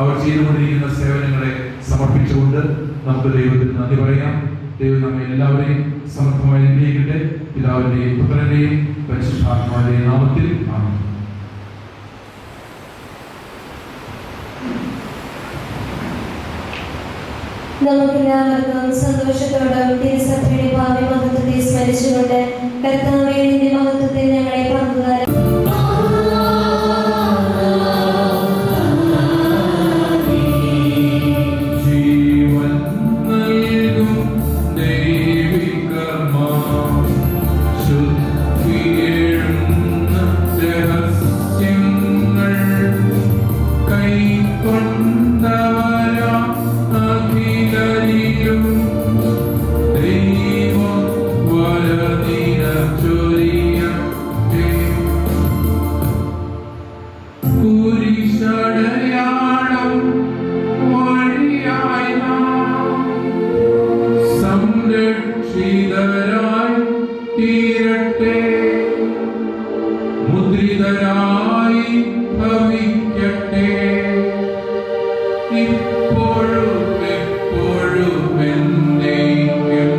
അവർ ചെയ്തുകൊണ്ടിരിക്കുന്ന സേവനങ്ങളെ സമർപ്പിച്ചുകൊണ്ട് നമുക്ക് ദൈവത്തിന് നന്ദി പറയാം. ദൈവം നമ്മെ എല്ലാവരെയും സമർത്ഥമായി അനുഗ്രഹിക്കട്ടെ. പിതാവിന്റെയും പുത്രന്റെയും പരിശുദ്ധാത്മാവിന്റെയും നാമത്തിൽ ആമേൻ. നമുക്കെല്ലാവർക്കും സന്തോഷത്തോടും തിരുസഭയുടെ ഭാവി മഹത്വത്തെ സ്മരിച്ചുകൊണ്ട് കർത്താവേ, നിന്റെ മഹത്വത്തിൽ ഞങ്ങളെ പങ്കുകാരാം. ദൈവം വരദിന ചൊരിയ മുദ്രിതരായി ഭവിക്കട്ടെ ഇപ്പോഴും എപ്പോഴും എന്നേക്കും.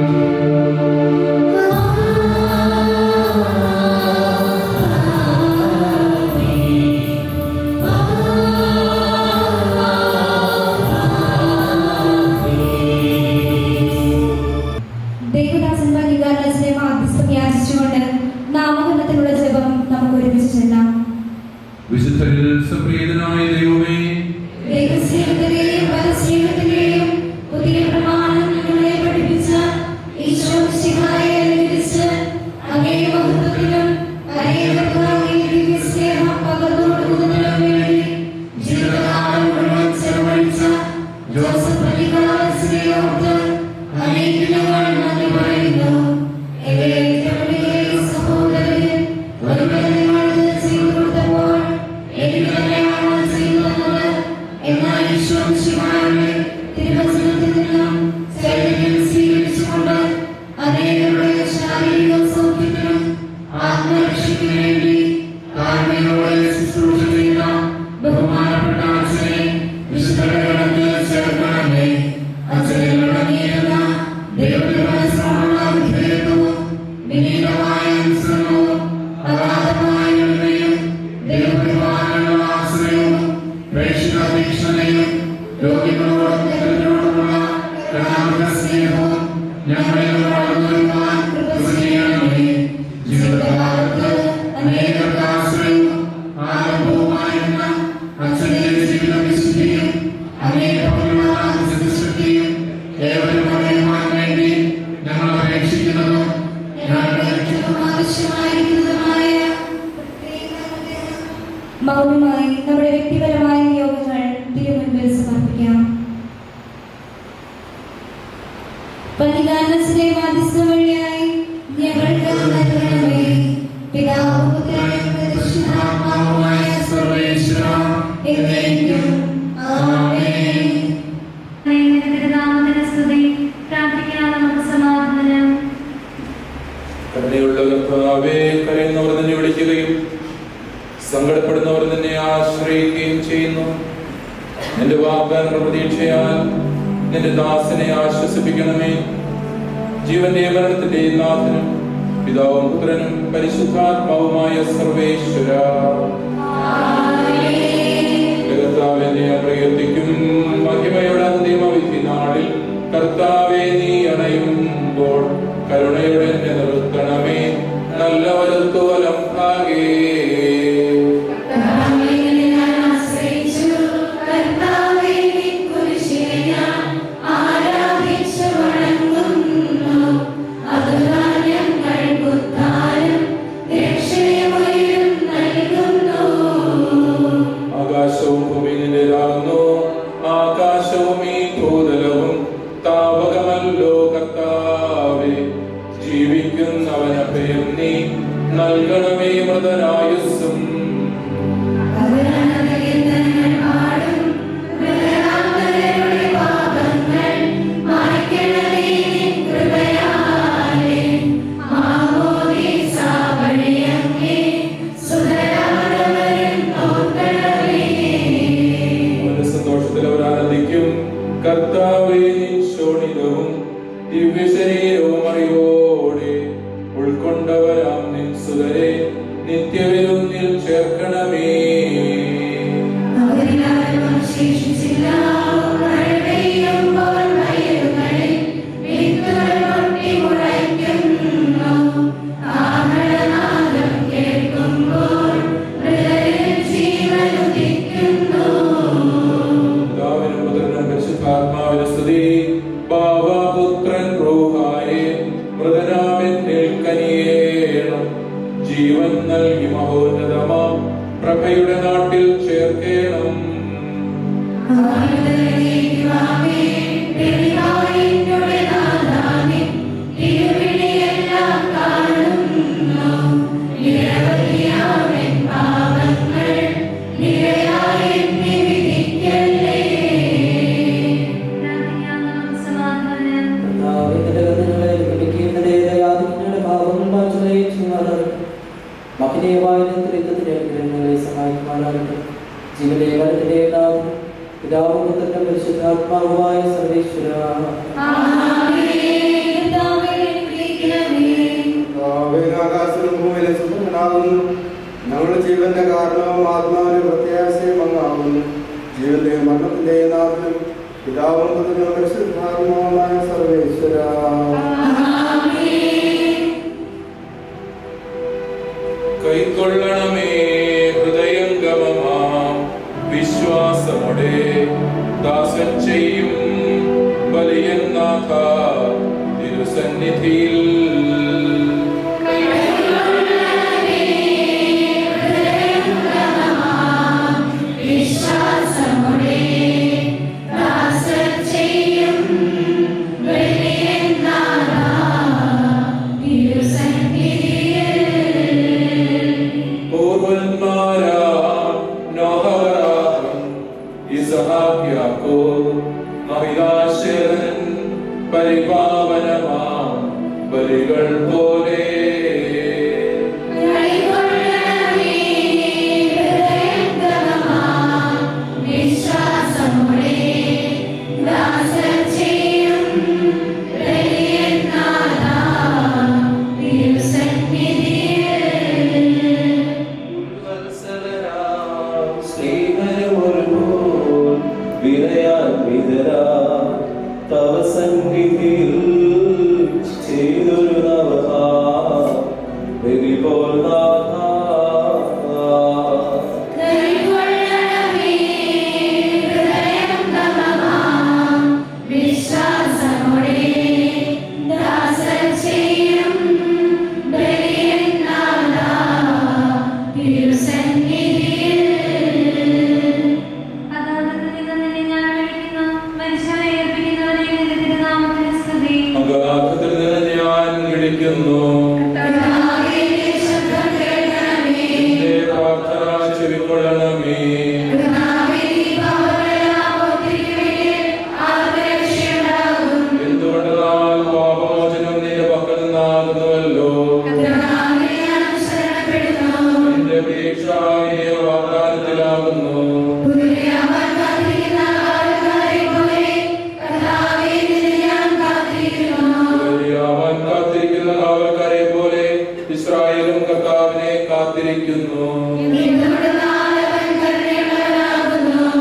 ദേവദാസന്മാർ വികാരത്തിലെ മാധ്യസ്ഥം യാചിച്ചുകൊണ്ട് നാമകരണത്തിനുള്ള ജപം നമുക്ക് ഒരുമിച്ച് ചെല്ലാം. വിശുദ്ധരിൽ സംപ്രീതനായ ദൈവമേ, ദൈവസ്നേഹത്തിലെയും പരസ്നേഹത്തിലെയും പുതിയ പ്രമാണം ഞങ്ങളെ പഠിപ്പിച്ച ഈശോ മിശിഹായെ അനുകരിച്ച് അങ്ങേ മഹത്വത്തിലും അങ്ങേയർക്കും അങ്ങേ ദിവ്യസ്നേഹം പകർന്നു കൊടുക്കുന്നതിനും വേണ്ടി ജീവിതകാലം മുഴുവൻ ചെലവഴിച്ച ജോസഫ് പള്ളിക്കാരനെ ഓർത്ത് അങ്ങേക്ക് ഞങ്ങൾ നന്ദി പറയുന്നു. എന്റെ ഏറ്റവും സഹോദരൻ ഒരിക്കൽ നിങ്ങൾക്ക് ചെയ്തു കൊടുത്തപ്പോൾ എനിക്ക് തന്നെയാണ് ചെയ്തു തന്നത്. എന്നാൽ ഈശോ മിശിഹായുടെ തിരുവചനത്തിൽ നിന്നും ചൈതന്യം സ്വീകരിച്ചുകൊണ്ട് അനേകരുടെ ശാരീരിക സൗഖ്യത്തിനും ആത്മരക്ഷയ്ക്കും വേണ്ടി താഴ്മയോടെ ശുശ്രൂഷ ചെയ്യുന്ന ബഹുമാനപ്പെട്ട അച്ഛനെ വിശുദ്ധരുടെ ഗണത്തിൽ ചേർക്കണമേ. അച്ഛനിൽ അടങ്ങിയിരുന്ന ദൈവത്തിനുള്ള വിധേയത്വവും വിനീതമായ അനുസരണവും അഗാധമായ എളിമയും ദൈവപരിപാലനയുള്ള ആശ്രയവും പ്രേക്ഷിത തീക്ഷ്ണതയും രോഗികളോടും ദരിദ്രരോടുമുള്ള കരുണാമൃത സ്നേഹവും ഞങ്ങളിൽ വളർന്നു വരുവാൻ കൃപ ചെയ്യണമേ. ജീവിതകാലത്ത് അനേകർക്ക് ആശ്രയവും ആലംബവുമായിരുന്ന അച്ഛന്റെ ജീവിത വിശുദ്ധിയും അനേകമുള്ള ശക്തിയും ഏവരും അറിയുവാൻ വേണ്ടി ഞങ്ങൾ അപേക്ഷിക്കുന്നതും ആവശ്യമായിരിക്കുന്നതുമായ മൗനമായി നമ്മുടെ വ്യക്തിപരമായ നിയോഗങ്ങൾ തിരുമുൻപിൽ സമർപ്പിക്കാം. പള്ളിക്കാരനെ മാധ്യസ്ഥം വഴിയായി ഞങ്ങൾക്ക് നൽകണമേ. പിതാവും പുത്രനും പരിശുദ്ധാത്മാവുമായ സർവ്വേശ്വരാ എന്നേക്കും ആമേൻ. കരുണയുള്ള കർത്താവേ, കരയുന്നവർ നിന്നെ വിളിക്കുകയും സങ്കടപ്പെടുന്നവർ നിന്നെ ആശ്രയിക്കുകയും ചെയ്യുന്നു. നിന്റെ വാഗ്ദാന പ്രതീക്ഷയാൽ നിന്റെ ദാസനെ ആശ്വസിപ്പിക്കണമേ. ജീവന്റെ മരണത്തിന്റെ നാഥനും പിതാവും പുത്രനും പരിശുദ്ധാത്മാവുമായ സർവേശ്വര കർത്താവേ, നീ പ്രകീർത്തിക്കും മഹിമയുടെ അന്തിമവിധി നാളിൽ കർത്താവേ, നീ അണയുമ്പോൾ കരുണയുടെ നിർത്തണമേ. നല്ല വലത്തോലം ആകേ ആകാശവും ഭൂമി നിന്റേതാകുന്നു. ആകാശവും ഈ ഭൂതലവും താവകമല്ലോ കർത്താവേ. ജീവിക്കുന്നവനഭയം നീ നൽകണമേ മൃതനായുസ്സും. സന്തോഷത്തിൽ അവർ ആനന്ദിക്കും. കർത്താവേ, നിൻ ശോണിതവും ദിവ്യശരീരവും അറിവോടെ ഉൾക്കൊണ്ടവരാം നിൻ സുതരെ നിത്യവിരുന്നിൽ ചേർക്കണമേ. പരിശുദ്ധാത്മാവിന് സ്തുതി. ബാവപുത്രൻ റൂഹായേ, മൃതനാമെന്നിൽ കനിയേണം. ജീവൻ നൽകി മഹോന്നതമാം പ്രഭയുടെ നാട്ടിൽ ചേർക്കേണം. മകനീയമായ നേതൃത്വത്തിന് ചെയ്യുമാറാകട്ടെ. ജീവന്റെ വലത്തിന്റെ നാഥനും പിതാവും പുത്രനും പരിശുദ്ധാത്മാവുമായ സർവേശ്വര ആകാശവും ഭൂമിയിലെ സുഖനാകുന്നു. ഞങ്ങളുടെ ജീവന്റെ കാരണവും ആത്മാവിന്റെ പ്രത്യാശയും അങ്ങാകുന്നു. ജീവന്റെയും മരണത്തിന്റെയും നാഥനും പിതാവും പുത്രനും പരിശുദ്ധാത്മാവുമായ സർവേശ്വര കൈക്കൊള്ളണമേ ഹൃദയംഗമമാം വിശ്വാസമോടെ ദാസൻ ചെയ്യും ബലിയനാഥ തിരുസന്നിധിയിൽ. പരിപാവനമാം ബലികൾ പോലെ തവ സന്നിധിയിൽ ചെയ്തൊരു നവപോൽ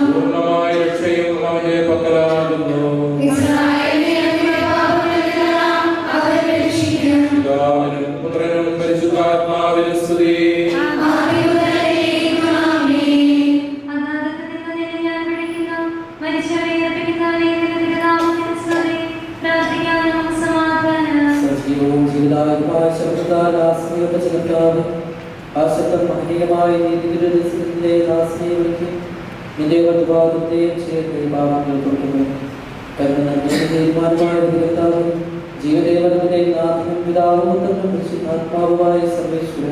പൂർണ്ണമായ രക്ഷയും അവന്റെ പക്കലാകുന്നു. പിതാവിനും പുത്രനും പരിശുദ്ധാത്മാവിനും സ്തുതി. നിന്റെ പ്രതിപാദത്തെയും ചേർത്ത് പാപങ്ങൾ കൊടുക്കുന്നു. തീരുമാനമായ ജീവദേവന്റെ നാഥനും പിതാവും പുത്രനും പരിശുദ്ധാത്മാവുമായ സർവേശ്വര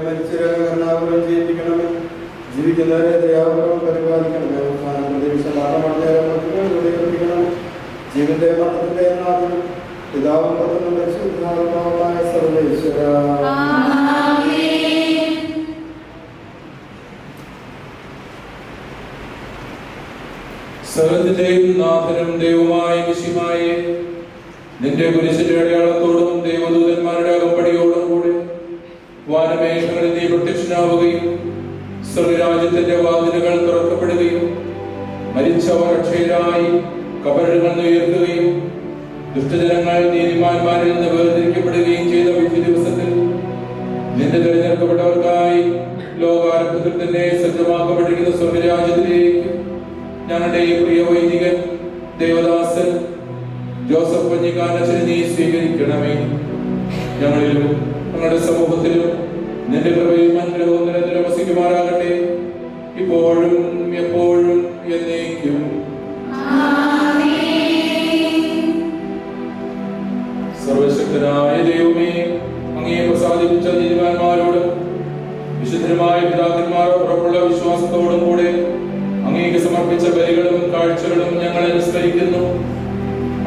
മരിച്ചവരെ ജീവിപ്പിക്കണമേ. ജീവിക്കുന്നവരെ ദയാപൂർവം പരിപാലിക്കണമേ. അവസാനം പ്രതീക്ഷ ജീവന്റെ മരണത്തിന്റെ നാഥനും പിതാവും പുത്രനും പരിശുദ്ധാത്മാവുമായ സർവേശ്വര സകലത്തിന്റെയും നാഥനും ദൈവമായ മിശിഹായേ, നിന്റെ കുരിശിന്റെ അടയാളത്തോടും ദൈവദൂതന്മാരുടെ അകമ്പടിയോടും കൂടെ വാനമേഘങ്ങളിൽ നീ പ്രത്യക്ഷനാവുകയും സ്വർഗരാജ്യത്തിന്റെ വാതിലുകൾ തുറക്കപ്പെടുകയും മരിച്ചവർ അക്ഷയരായി കബറുകൾ ഉയർത്തുകയും ദുഷ്ടജനങ്ങൾ നീതിമാന്മാരിൽ നിന്ന് വേർതിരിക്കപ്പെടുകയും ചെയ്ത വിധി ദിവസത്തിൽ നിന്റെ തിരഞ്ഞെടുക്കപ്പെട്ടവർക്കായി ലോകാരംഭത്തിൽ തന്നെ സജ്ജമാക്കപ്പെട്ടിരിക്കുന്ന സ്വർഗരാജ്യത്തിലേക്ക് ഞങ്ങളുടെ ഈ പ്രിയ വൈദികൻ ദേവദാസൻ ജോസഫ് പഞ്ഞിക്കാനച്ചനെ നീ സ്വീകരിക്കണമേ. ഞങ്ങളിലും ഞങ്ങളുടെ സമൂഹത്തിലും നിന്റെ കൃപയും അനുഗ്രഹവും നിരന്തരം വസിക്കുമാറാകട്ടെ, ഇപ്പോഴും എപ്പോഴും എന്നേക്കും. സർവശക്തനായ ദൈവമേ, അങ്ങയെ പ്രസാദിപ്പിച്ച നീതിമാന്മാരോടും വിശുദ്ധരുമായ പിതാക്കന്മാർ ഉറപ്പുള്ള വിശ്വാസത്തോടും കൂടെ അങ്ങേക്ക് സമർപ്പിച്ച ബലികളും കാഴ്ചകളും ഞങ്ങൾ അനുസ്മരിക്കുന്നു.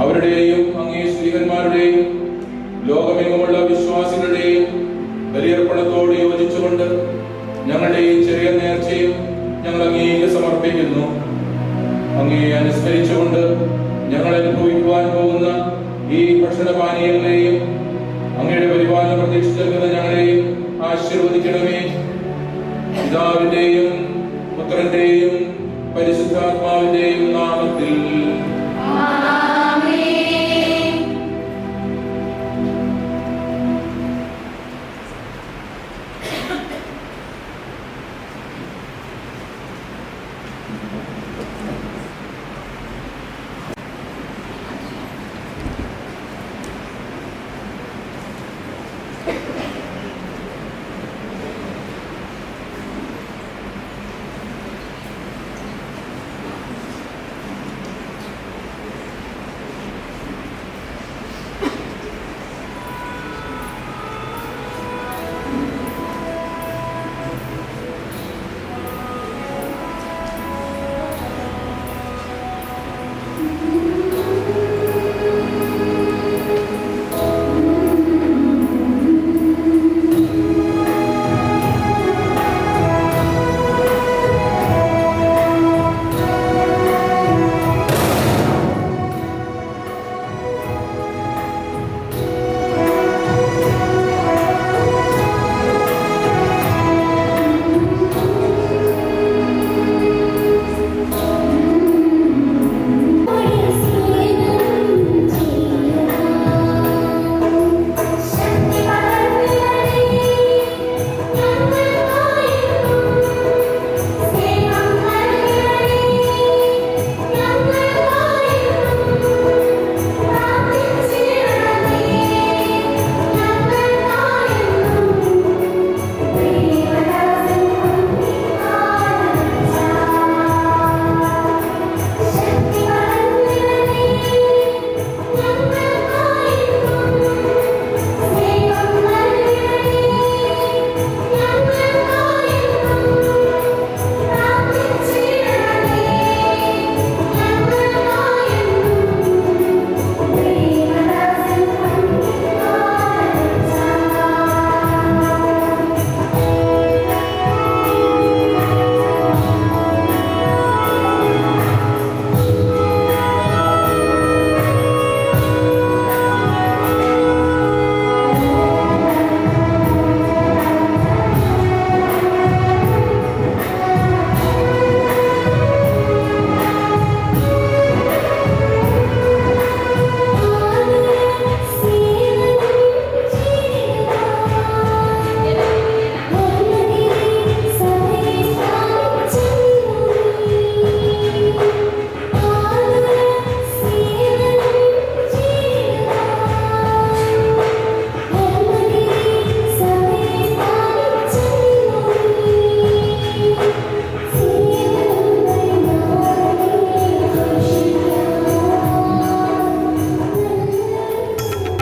അവരുടെയും അങ്ങേ ശ്രീകന്മാരുടെയും ലോകമെങ്ങുമുള്ള വിശ്വാസികളുടെയും ബലിയർപ്പണത്തോട് യോജിച്ചുകൊണ്ട് ഞങ്ങളുടെ ഈ ചെറിയ നേർച്ചയും ഞങ്ങൾ അങ്ങേക്ക് സമർപ്പിക്കുന്നു. അങ്ങേ അനുസ്മരിച്ചുകൊണ്ട് ഞങ്ങൾ അനുഭവിക്കുവാൻ പോകുന്ന ഈ ഭക്ഷണപാനീയങ്ങളെയും അങ്ങയുടെ പരിപാലനം പ്രതീക്ഷിച്ചിരിക്കുന്ന ഞങ്ങളെയും ആശീർവദിക്കണമേ. പിതാവിന്റെയും പുത്രന്റെയും പരിശുദ്ധാത്മാവിന്റെയും നാമത്തിൽ.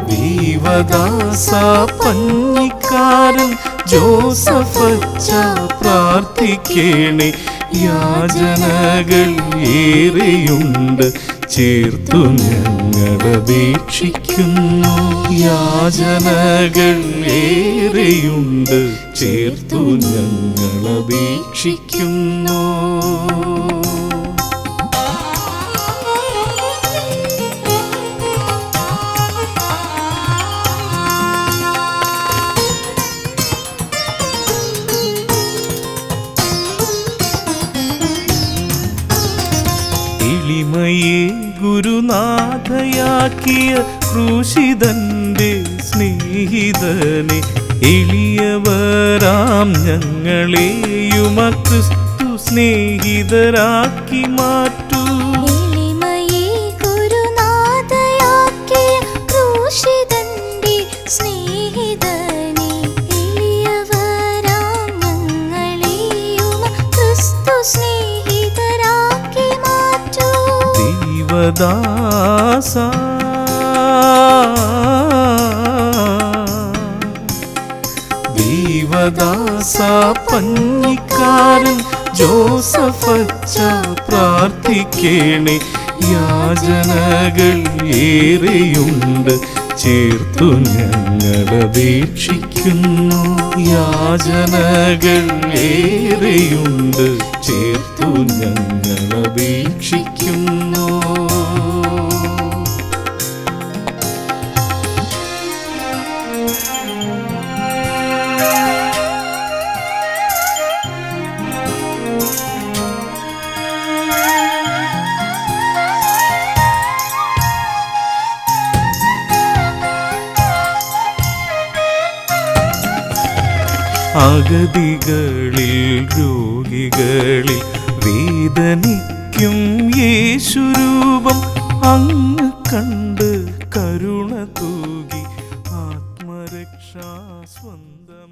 ദേവദാസ പഞ്ഞിക്കാരൻ ജോസഫച്ച പ്രാർത്ഥിക്കേണേ. യാചനകൾ ഏറെയുണ്ട്, ചേർത്തു ഞങ്ങളപേക്ഷിക്കുന്നു. യാചനകൾ ഏറെയുണ്ട്, ചേർത്തു ഞങ്ങളപേക്ഷിക്കുന്നു. എളിമയെ ഗുരുനാഥയാക്കിയ ക്രൂശിതന്റെ സ്നേഹിതനെ, എളിയവരാം ഞങ്ങളെയും ക്രിസ്തു സ്നേഹിതരാക്കി മാറ്റൂ. എളിമയെ ഗുരുനാഥയാക്കിയ ക്രൂശിതന്റെ സ്നേഹിതനെ, എളിയവരാം ഞങ്ങളെയും ക്രിസ്തു സ്നേഹിതരാക്കി മാറ്റൂ. ദേവദാസ ദേവദാസ പഞ്ഞിക്കാരൻ ജോസഫച്ച പ്രാർത്ഥിക്കേണേ. യാചനകൾ ഏറെയുണ്ട്, ചേർത്തു ഞങ്ങളപേക്ഷിക്കുന്നു. യാചനകൾ ഏറെയുണ്ട്, ചേർത്തു ഞങ്ങളപേക്ഷിക്കുന്നു. അഗതികളിൽ രോഗികളിൽ വേദനിക്കും യേശുരൂപം അങ്ങ് കണ്ട് കരുണ തൂകി ആത്മരക്ഷാ സ്വന്തം